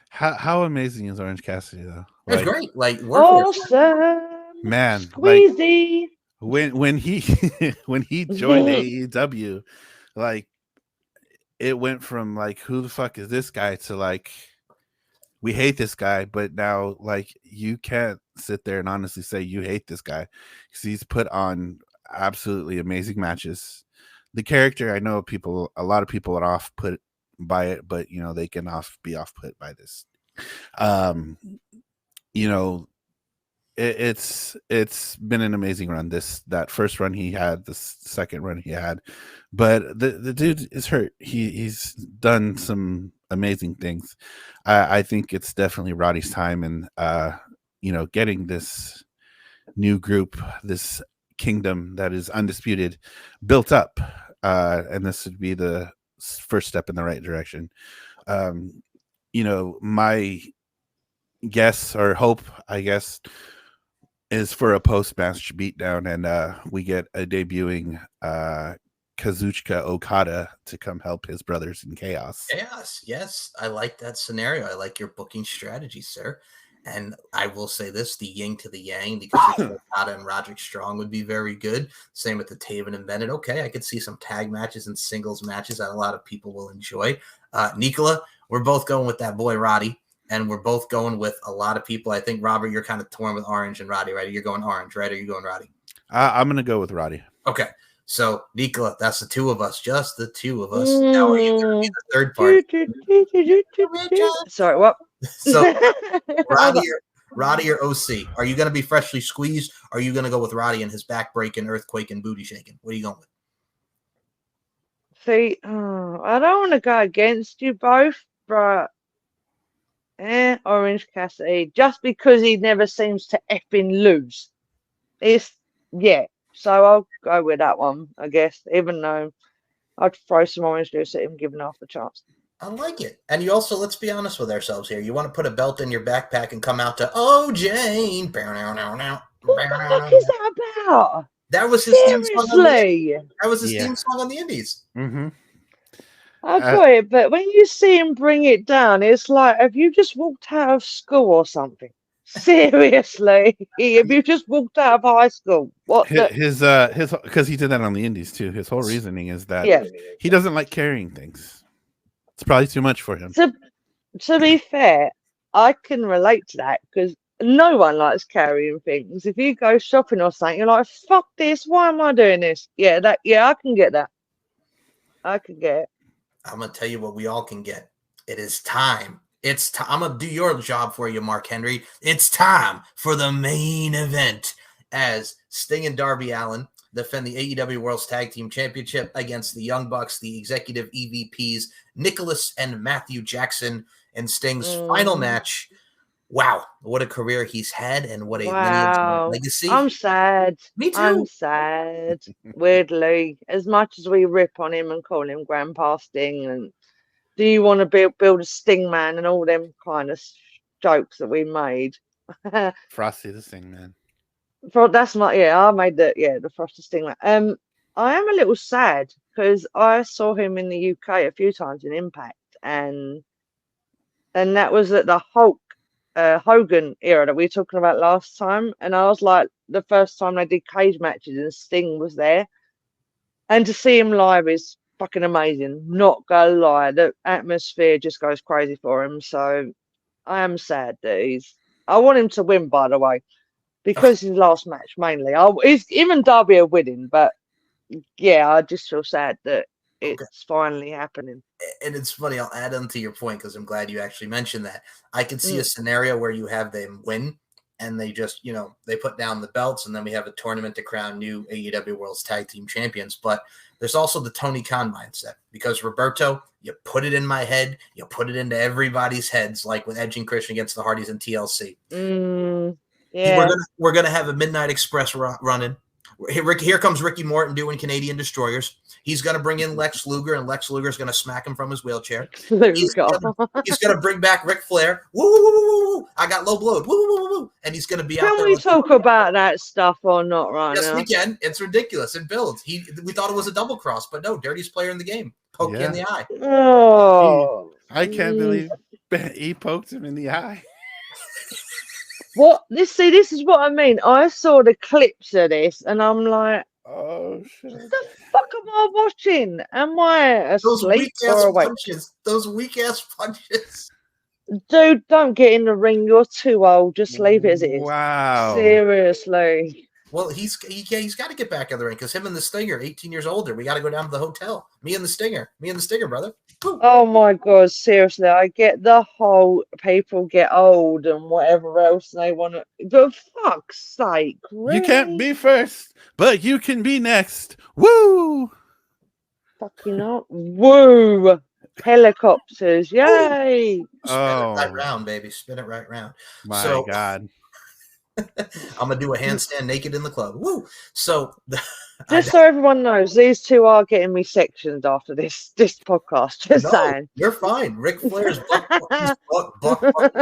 How amazing is Orange Cassidy though? That's Like, great. Like Awesome. man, like Squeezy. when he when he joined AEW, like it went from like who the fuck is this guy to like we hate this guy, but now like you can't sit there and honestly say you hate this guy because he's put on absolutely amazing matches. The character, I know a lot of people are off put by it, but you know they can be off put by this. You know, it's been an amazing run. That first run he had, the second run he had, but the dude is hurt. He's done some amazing things. I think it's definitely Roddy's time, and you know, getting this new group, this kingdom that is undisputed, built up. and this would be the first step in the right direction. My guess or hope, I guess, is for a post-match beatdown, and we get a debuting Kazuchika Okada to come help his brothers in Chaos. Yes. I like that scenario. I like your booking strategy, sir. And I will say this, the yin to the yang, because Okada and Roderick Strong would be very good. Same with the Taven and Bennett. Okay, I could see some tag matches and singles matches that a lot of people will enjoy. Nicola, we're both going with that boy Roddy, and we're both going with a lot of people. I think, Robert, you're kind of torn with Orange and Roddy, right? You're going Orange, right? Or you're going Roddy? I'm going to go with Roddy. Okay. So, Nicola, that's the two of us, just the two of us. Now, are you going to be the third party? Sorry, what? So, Roddy or OC? Are you going to be freshly squeezed? Or are you going to go with Roddy and his back breaking, earthquake, and booty shaking? What are you going with? See, I don't want to go against you both, but Orange Cassidy, just because he never seems to effing lose. So I'll go with that one, I guess, even though I'd throw some orange juice at him given half the chance. I like it. And you also, let's be honest with ourselves here. You want to put a belt in your backpack and come out to, oh, Jane. What the fuck is that about? That was his theme song. That was his theme song on the Indies. Mm-hmm. I got it, but when you see him bring it down, it's like, have you just walked out of school or something? Seriously, have you just walked out of high school? What his because he did that on the Indies too. His whole reasoning is that he doesn't like carrying things. It's probably too much for him. To be fair, I can relate to that because no one likes carrying things. If you go shopping or something, you're like, "Fuck this! Why am I doing this?" I can get that. I can get it. I'm gonna tell you what we all can get. It is time. I'm going to do your job for you, Mark Henry. It's time for the main event as Sting and Darby Allin defend the AEW World's Tag Team Championship against the Young Bucks, the executive EVPs, Nicholas and Matthew Jackson, in Sting's final match. Wow, what a career he's had and what a legacy. I'm sad. Me too. I'm sad. Weirdly, as much as we rip on him and call him Grandpa Sting and do you want to build a Sting Man and all them kind of jokes that we made? Frosty the Sting Man. That's not, I made the Frosty Sting Man. I am a little sad because I saw him in the UK a few times in Impact, and that was at the Hulk Hogan era that we were talking about last time. And I was like, the first time they did cage matches and Sting was there, and to see him live is fucking amazing. Not gonna lie, the atmosphere just goes crazy for him. So I am sad that I want him to win, by the way, because his last match mainly. Him and Darby are winning, but I just feel sad that it's finally happening. And it's funny, I'll add on to your point because I'm glad you actually mentioned that. I could see a scenario where you have them win and they just, they put down the belts and then we have a tournament to crown new AEW World's Tag Team Champions. But there's also the Tony Khan mindset because Roberto, you put it in my head, you put it into everybody's heads, like with Edge and Christian against the Hardys and TLC. We're gonna have a Midnight Express running. Here comes Ricky Morton doing Canadian Destroyers. He's going to bring in Lex Luger, and Lex Luger is going to smack him from his wheelchair. He's going to bring back Ric Flair. Woo, woo, woo, woo. I got low blowed. Woo, woo, woo, woo. And he's going to be out there. Can we talk about that stuff or not right now? Yes, we can. It's ridiculous. It builds. We thought it was a double cross, but no, dirtiest player in the game. Poke you in the eye. Oh. I can't believe he poked him in the eye. What? This is what I mean. I saw the clips of this and I'm like, oh shit. What the fuck am I watching? Am I asleep or awake? Those weak ass punches. Dude, don't get in the ring. You're too old. Just leave it as it is. Wow. Seriously. Well, he's got to get back in the ring because him and the Stinger, 18 years older. We got to go down to the hotel. Me and the Stinger, brother. Woo. Oh my God, seriously. I get the whole people get old and whatever else they want to. But fuck's sake, really? You can't be first, but you can be next. Woo! Fucking up. Woo! Helicopters, yay! Spin it right round, baby. Spin it right round. My God. I'm gonna do a handstand naked in the club. Woo! So Just so everyone knows, these two are getting me sectioned after this podcast. Just No, saying. you're fine. Ric Flair's buck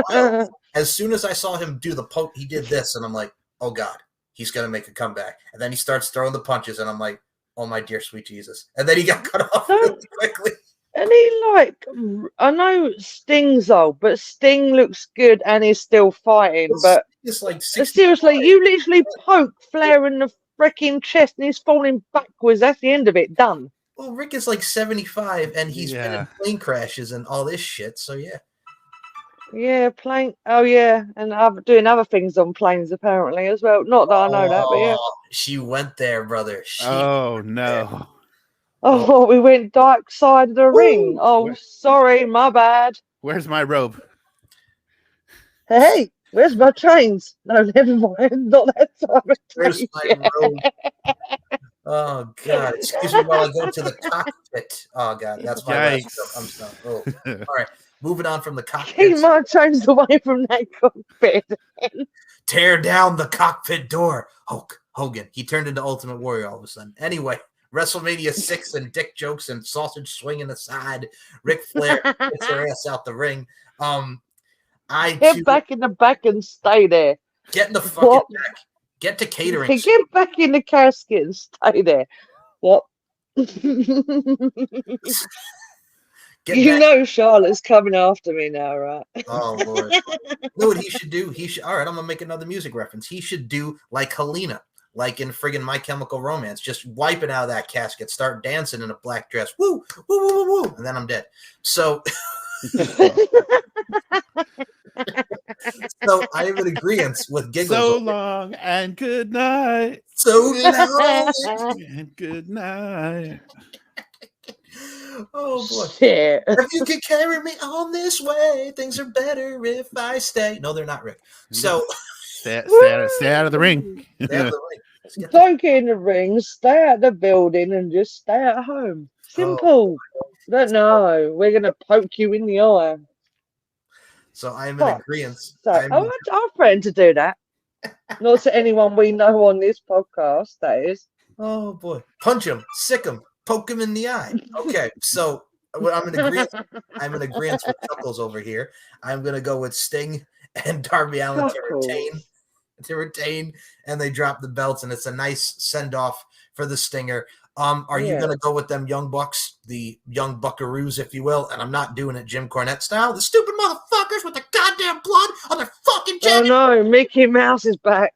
wild. As soon as I saw him do the poke, he did this, and I'm like, oh God, he's gonna make a comeback. And then he starts throwing the punches, and I'm like, oh my dear sweet Jesus. And then he got cut off really quickly. And he I know Sting's old, but Sting looks good and is still fighting. But it's like seriously, you literally poke Flair in the freaking chest and he's falling backwards. That's the end of it. Done. Well, Rick is like 75 and he's been in plane crashes and all this shit. So yeah. Yeah, plane. Oh yeah, and doing other things on planes apparently as well. Not that I know that, but yeah. She went there, brother. No. There. Oh, we went dark side of the ring. Oh, sorry, my bad. Where's my robe? Hey, where's my trains? No, never mind. Not that time of Where's my robe? Oh God! Excuse me while I go to the cockpit. Oh God, that's my last joke. I'm sorry. Oh. All right, moving on from the cockpit. Keep my trains away from that cockpit. Tear down the cockpit door. Hogan. He turned into Ultimate Warrior all of a sudden. Anyway. WrestleMania 6 and dick jokes and sausage swinging aside. Ric Flair gets her ass out the ring. Get back in the back and stay there. Get in the fucking back. Get to catering. Get back in the casket and stay there. What? You know Charlotte's coming after me now, right? Oh Lord. You know what he should do? All right, I'm gonna make another music reference. He should do like Helena. Like in friggin' My Chemical Romance, just wipe it out of that casket, start dancing in a black dress, woo, woo, woo, woo, woo, and then I'm dead. So, so I am in agreement with Giggles. So long and good night. So long and good night. Oh boy! Shit. If you can carry me on this way, things are better if I stay. No, they're not, Rick. So. Stay out of the ring. Don't get in the ring. Stay out the building and just stay at home. Simple. No, we're gonna poke you in the eye. So I'm in agreement. I'll friend to do that. Not to anyone we know on this podcast. That is. Oh boy! Punch him, sick him, poke him in the eye. Okay, so I'm in agreement. I'm in agreement with Chuckles over here. I'm gonna go with Sting and Darby Allin to retain, and they drop the belts, and it's a nice send off for the Stinger. Are you gonna go with them young bucks, the young buckaroos, if you will? And I'm not doing it Jim Cornette style. The stupid motherfuckers with the goddamn blood on their fucking chest. Oh no, Mickey Mouse is back.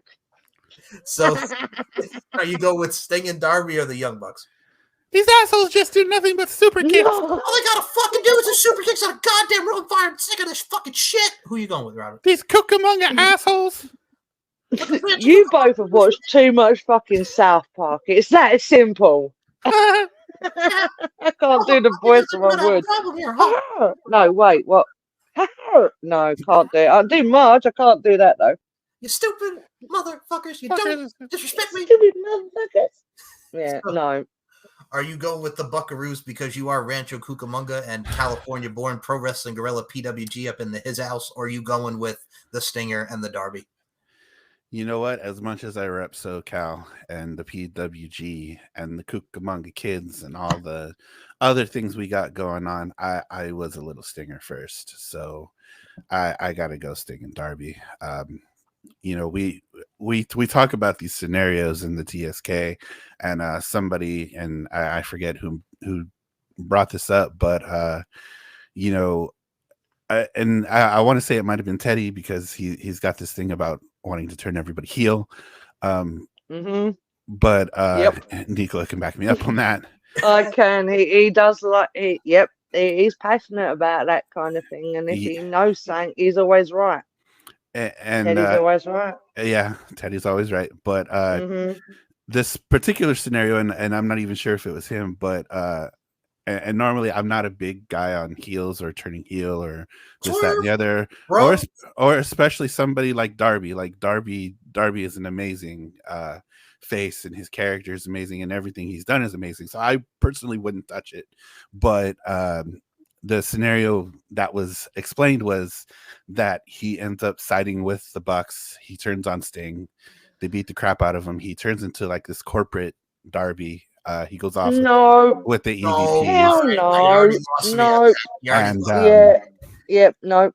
So, are you go with Sting and Darby or the young bucks? These assholes just do nothing but super kicks. No. All they gotta fucking do is a super kicks on a goddamn road fire. I'm sick of this fucking shit. Who are you going with, Robert? These Cucamonga assholes. You both have watched too much fucking South Park. It's that simple. I can't do the voice of my words. No, wait, what? No, can't do it. I do Marge. I can't do that though. You stupid motherfuckers! You don't disrespect me. Stupid motherfuckers. Yeah, no. Are you going with the Buckaroos because you are Rancho Cucamonga and California-born pro wrestling gorilla PWG up in his house, or are you going with the Stinger and the Darby? You know what? As much as I rep SoCal and the PWG and the Cucamonga kids and all the other things we got going on, I was a little Stinger first. So I got to go Sting and Darby. You know, we talk about these scenarios in the TSK, and somebody, and I forget who brought this up, but you know, I want to say it might have been Teddy, because he's got this thing about wanting to turn everybody heel. But Nicola can back me up on that. I can. He does like. He's passionate about that kind of thing, and if he knows something, he's always right. And Teddy's always right. Yeah, Teddy's always right. But this particular scenario, and I'm not even sure if it was him, but and normally I'm not a big guy on heels or turning heel or this, that, and the other, or especially somebody like Darby. Like Darby is an amazing face, and his character is amazing, and everything he's done is amazing. So I personally wouldn't touch it, but the scenario that was explained was that he ends up siding with the Bucks. He turns on Sting. They beat the crap out of him. He turns into like this corporate Darby. He goes off No, with the No, EVPs. hell I no, already lost me. no. You already And lost Yeah, yep, no.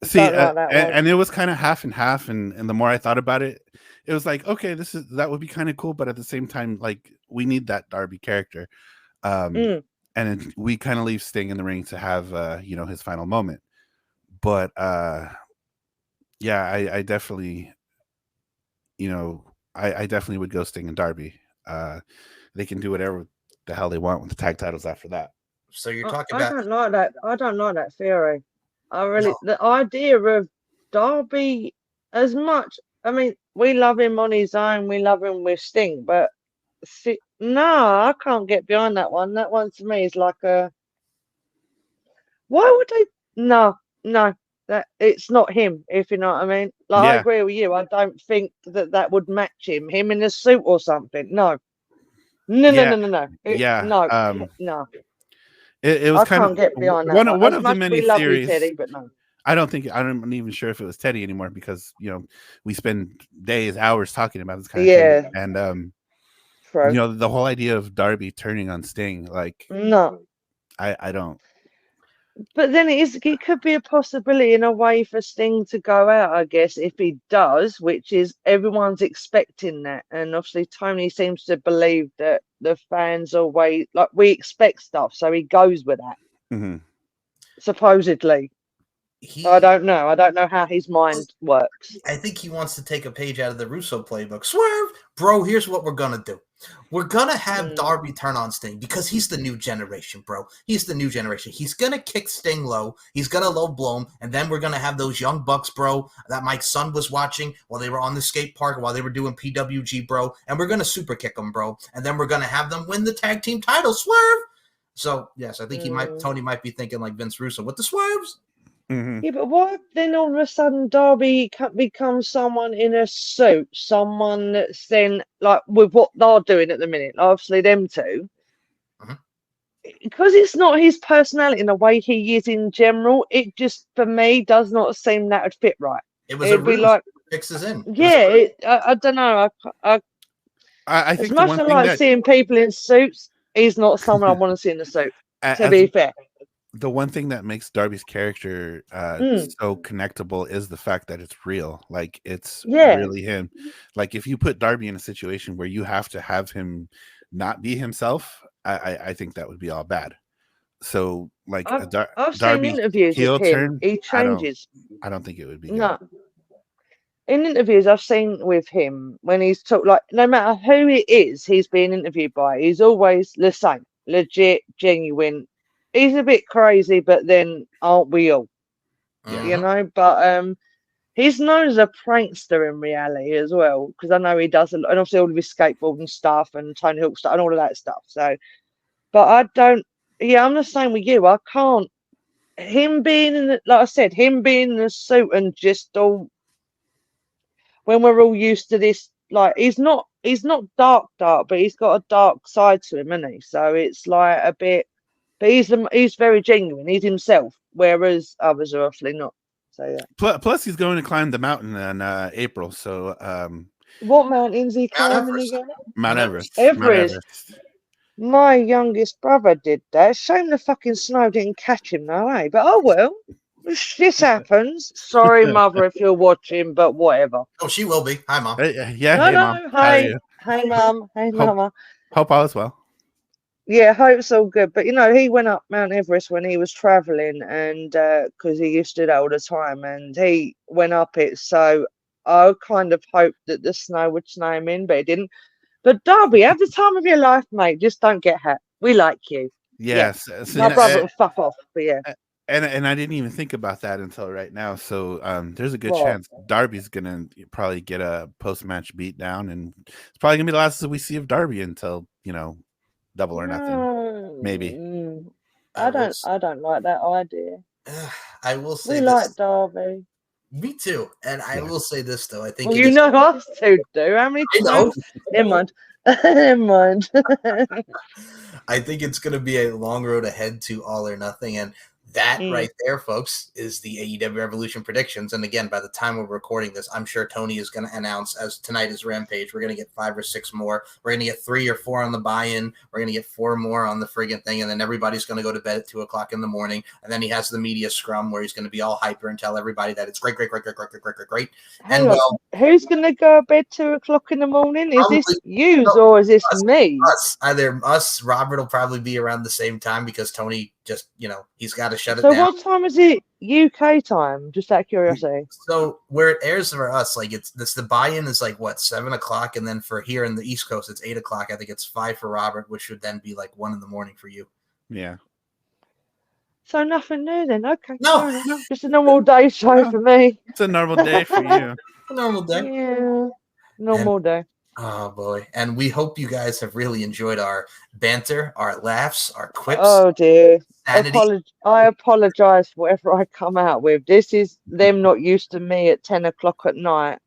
see, Don't like that one. and it was kind of half and half. And the more I thought about it, it was like, okay, that would be kind of cool, but at the same time, like we need that Darby character. Mm. And we kind of leave Sting in the ring to have his final moment. But yeah, I definitely, I definitely would go Sting and Darby. They can do whatever the hell they want with the tag titles after that. So you're talking I about don't like that. I don't like that theory. No. The idea of Darby, as much. I mean, we love him on his own. We love him with Sting, but no, I can't get behind that one. That one to me is like a. Why would they? No, no, that it's not him. If you know what I mean. Like I Yeah. agree with you. I don't think that would match him. Him in a suit or something. No, no, no, Yeah. no, no, no. Yeah. No, no. It was I kind of can't get behind that one one. one As of the much as many we love you, theories. Teddy, but no. I'm even sure if it was Teddy anymore because we spend days, hours talking about this kind of Yeah, thing. And true. the whole idea of Darby turning on Sting, like No, I don't. but then it could be a possibility in a way for Sting to go out, I guess, if he does, which is everyone's expecting that. And obviously Tony seems to believe that the fans are like we expect stuff, so he goes with that. Mm-hmm. Supposedly. I don't know. I don't know how his mind works. I think he wants to take a page out of the Russo playbook. Swerve, bro, here's what we're going to do. We're going to have Darby turn on Sting because he's the new generation, bro. He's the new generation. He's going to kick Sting low. He's going to low blow him. And then we're going to have those young bucks, bro, that my son was watching while they were on the skate park, while they were doing PWG, bro. And we're going to super kick them, bro. And then we're going to have them win the tag team title, Swerve. So, yes, I think Tony might be thinking like Vince Russo with the swerves. Mm-hmm. Yeah, but why then all of a sudden Darby becomes someone in a suit, someone that's then like with what they're doing at the minute, obviously them two, because it's not his personality in the way he is in general. It just for me does not seem that would fit right. It'd be like fixes in. Yeah, I don't know. I think as much as I like seeing people in suits, he's not someone I want to see in a suit. To be fair. The one thing that makes Darby's character so connectable is the fact that it's real. Like it's really him. Like if you put Darby in a situation where you have to have him not be himself, I think that would be all bad. So like I've Darby seen interviews with him. He changes. I don't think it would be no. Good. In interviews I've seen with him when he's talked, like no matter who it is he's being interviewed by, he's always the same, legit, genuine. He's a bit crazy, but then aren't we all? You know, but he's known as a prankster in reality as well, because I know he does, and obviously all of his skateboarding stuff and Tony Hawk stuff and all of that stuff. So, but I don't. Yeah, I'm the same with you. I can't. Him being in, like I said, him being in a suit and just all. When we're all used to this, like he's not dark, but he's got a dark side to him, isn't he? So it's like a bit. But he's very genuine. He's himself, whereas others are obviously not. So yeah. Plus, he's going to climb the mountain in April. So what mountain's he climbing again? Mount Everest. My youngest brother did that. Shame the fucking snow didn't catch him, though, eh? But oh well. This happens. Sorry, mother, if you're watching, but whatever. Oh, she will be. Hi, mom. Yeah. Mom. Hey, mom. Hey, mama. Hope all is well. Yeah, hope's all good. But he went up Mount Everest when he was traveling, and because he used to do that all the time, and he went up it. So I kind of hoped that the snow would snow him in, but it didn't. But Darby, have the time of your life, mate. Just don't get hurt. We like you. Yes. Yeah. My brother will fuck off, but yeah. And I didn't even think about that until right now. So there's a good chance Darby's gonna probably get a post-match beat down, and it's probably gonna be the last that we see of Darby until Double or Nothing. Maybe. I don't like that idea. I will say we like Darby. Me too. And I will say this though. I think us two do. How many times? Never mind. Never mind. I think it's gonna be a long road ahead to All or Nothing, and That right there, folks, is the AEW Revolution predictions. And again, by the time we're recording this, I'm sure Tony is going to announce, as tonight is Rampage, we're going to get 5 or 6 more. We're going to get 3 or 4 on the buy-in. We're going to get 4 more on the friggin' thing. And then everybody's going to go to bed at 2 o'clock in the morning. And then he has the media scrum where he's going to be all hyper and tell everybody that it's great. And well, who's going to go to bed 2 o'clock in the morning? Is this you or is this me? Either us, Robert will probably be around the same time because Tony just, he's got to shut it down. So what time is it UK time? Just out of curiosity. So where it airs for us, like it's the buy-in is like what, 7 o'clock, and then for here in the East Coast, it's 8 o'clock. I think it's 5 for Robert, which would then be like 1 in the morning for you. Yeah. So nothing new then. Okay. No. Just a normal day show for me. It's a normal day for you. A normal day. Yeah. Normal day. Oh boy. And we hope you guys have really enjoyed our banter, our laughs, our quips. Oh dear. Sanity. I apologize for whatever I come out with. This is them not used to me at 10 o'clock at night.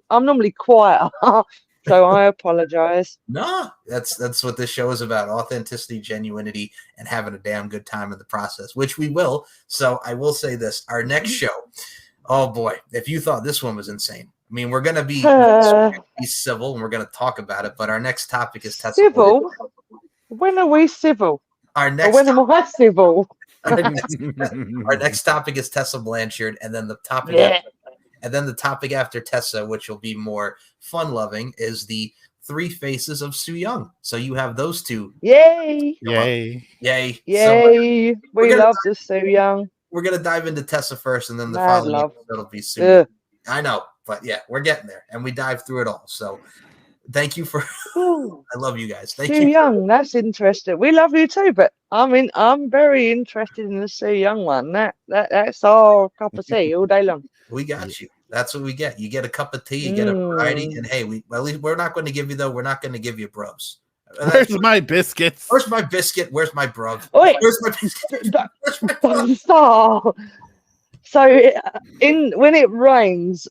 I'm normally quieter, so I apologize. No, that's what this show is about. Authenticity, genuinity, and having a damn good time in the process, which we will. So I will say this. Our next show, oh boy, if you thought this one was insane. I mean, we're going to be civil, and we're going to talk about it, but our next topic is Tessa. Civil? When are we civil? When am I civil? Our next topic is Tessa Blanchard, and then the topic the topic after Tessa, which will be more fun-loving, is the 3 faces of Su Yung. So you have those two. Yay! Yay! Yay! So we love the Su Yung. We're going to dive into Tessa first, and then the Mad following love. episode will be Su Yung. I know, but yeah, we're getting there, and we dive through it all. So thank you for I love you guys. Thank you. Su Yung, that's interesting. We love you too, but I mean, I'm very interested in the Su Yung one. That's our cup of tea all day long. We got you. That's what we get. You get a cup of tea, you get a variety, and hey, at least we're not going to give you we're not going to give you bros. Where's my biscuits? Where's my biscuit? Where's my bruv? Wait. Where's my biscuit? So when it rains,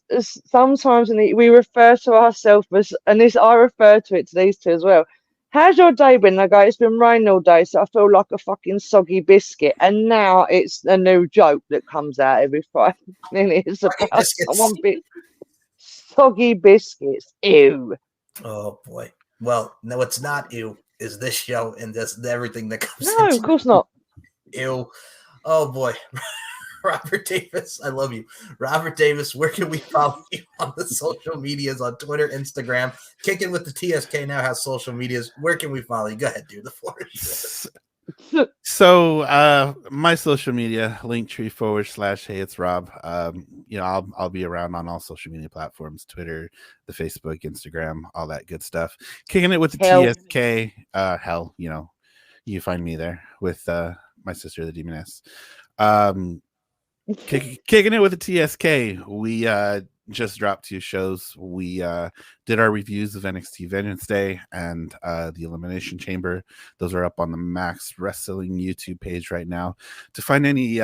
sometimes we refer to ourselves as, and I refer to it to these two as well. How's your day been? I go, it's been raining all day, so I feel like a fucking soggy biscuit. And now it's a new joke that comes out every 5 minutes about one bit soggy biscuits. Ew. Oh boy. Well, no, it's not ew. Is this show and this everything that comes? No, of course not. Ew. Oh boy. Robert Davis, I love you. Robert Davis, where can we follow you on the social medias, on Twitter, Instagram? Kicking with the TSK now has social medias. Where can we follow you? Go ahead, dude. The floor is yours. So my social media, linktree/hey it's Rob. I'll be around on all social media platforms, Twitter, the Facebook, Instagram, all that good stuff. Kicking it with the TSK. Hell, you find me there with my sister, the Demoness. Kicking it with the TSK. We just dropped 2 shows. We did our reviews of NXT Vengeance Day and the Elimination Chamber. Those are up on the Max Wrestling YouTube page right now. To find any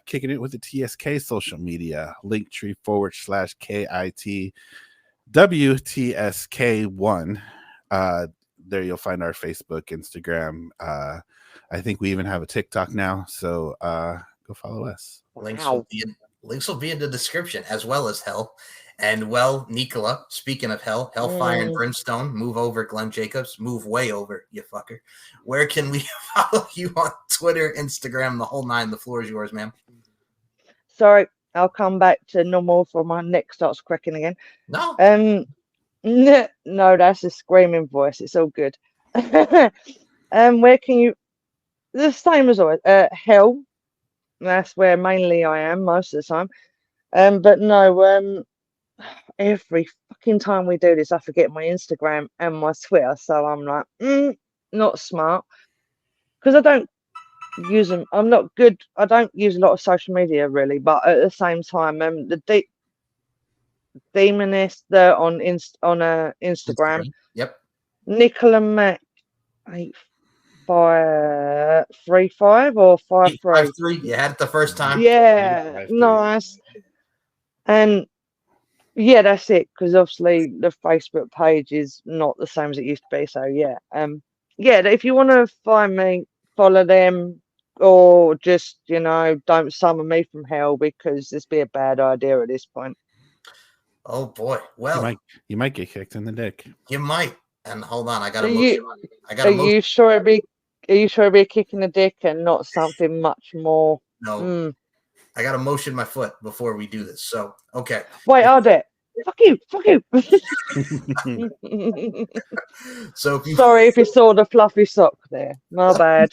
Kicking It with the TSK social media, linktree/KITWTSK1. There you'll find our Facebook, Instagram. I think we even have a TikTok now, so go follow us. Links will be in the description, as well as Hell. And well, Nicola, speaking of Hellfire and Brimstone, move over, Glenn Jacobs, move way over, you fucker. Where can we follow you on Twitter, Instagram, the whole 9? The floor is yours, ma'am. Sorry, I'll come back to normal for my neck starts cracking again. No. No, that's a screaming voice. It's all good. Where can you? The same as always. Hell. That's where mainly I am most of the time. But no, every fucking time we do this, I forget my Instagram and my Twitter. So I'm like, not smart. Because I don't use them. I'm not good. I don't use a lot of social media really. But at the same time, the Demoness there on Instagram. Yep. Nicola Mac 8535 or 53. You had it the first time. Yeah, nice. And yeah, that's it. Because obviously the Facebook page is not the same as it used to be. So yeah, if you want to find me, follow them. or just, don't summon me from hell, because this be a bad idea at this point. Oh boy. Well, you might get kicked in the dick. you might. And hold on, I got Are a you, motion. I got are a motion. you sure it'd be a kick in the dick and not something much more? No, I got to motion my foot before we do this. So, okay. Wait, I'll do it. Fuck you. So if you Sorry if you saw the fluffy sock there. My bad.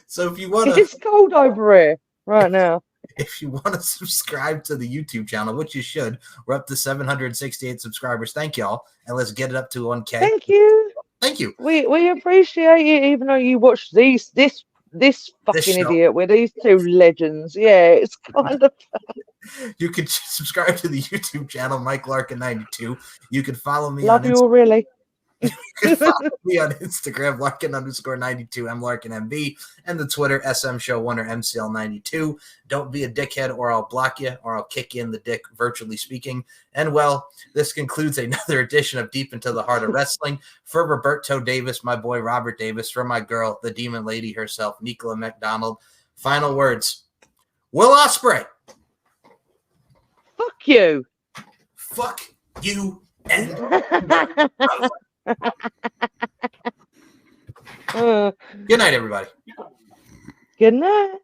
So if you want to, It's cold over here right now. if you want to subscribe to the YouTube channel, which you should, we're up to 768 subscribers. Thank y'all, and let's get it up to 1K. Thank you. Thank you. We appreciate it, even though you watch this fucking show. idiot with these two legends. Yeah, it's kind of. You can subscribe to the YouTube channel, Mike Larkin 92. You can follow me Love on you all, really. You can follow me on Instagram, Larkin_92, M Larkin MB, and the Twitter, SM Show 1 or MCL92. Don't be a dickhead, or I'll block you, or I'll kick you in the dick, virtually speaking. And well, this concludes another edition of Deep into the Heart of Wrestling. For Roberto Davis, my boy Robert Davis, for my girl, the Demon Lady herself, Nicola McDonald. Final words. Will Ospreay. Fuck you. Fuck you and good night, everybody. Good night.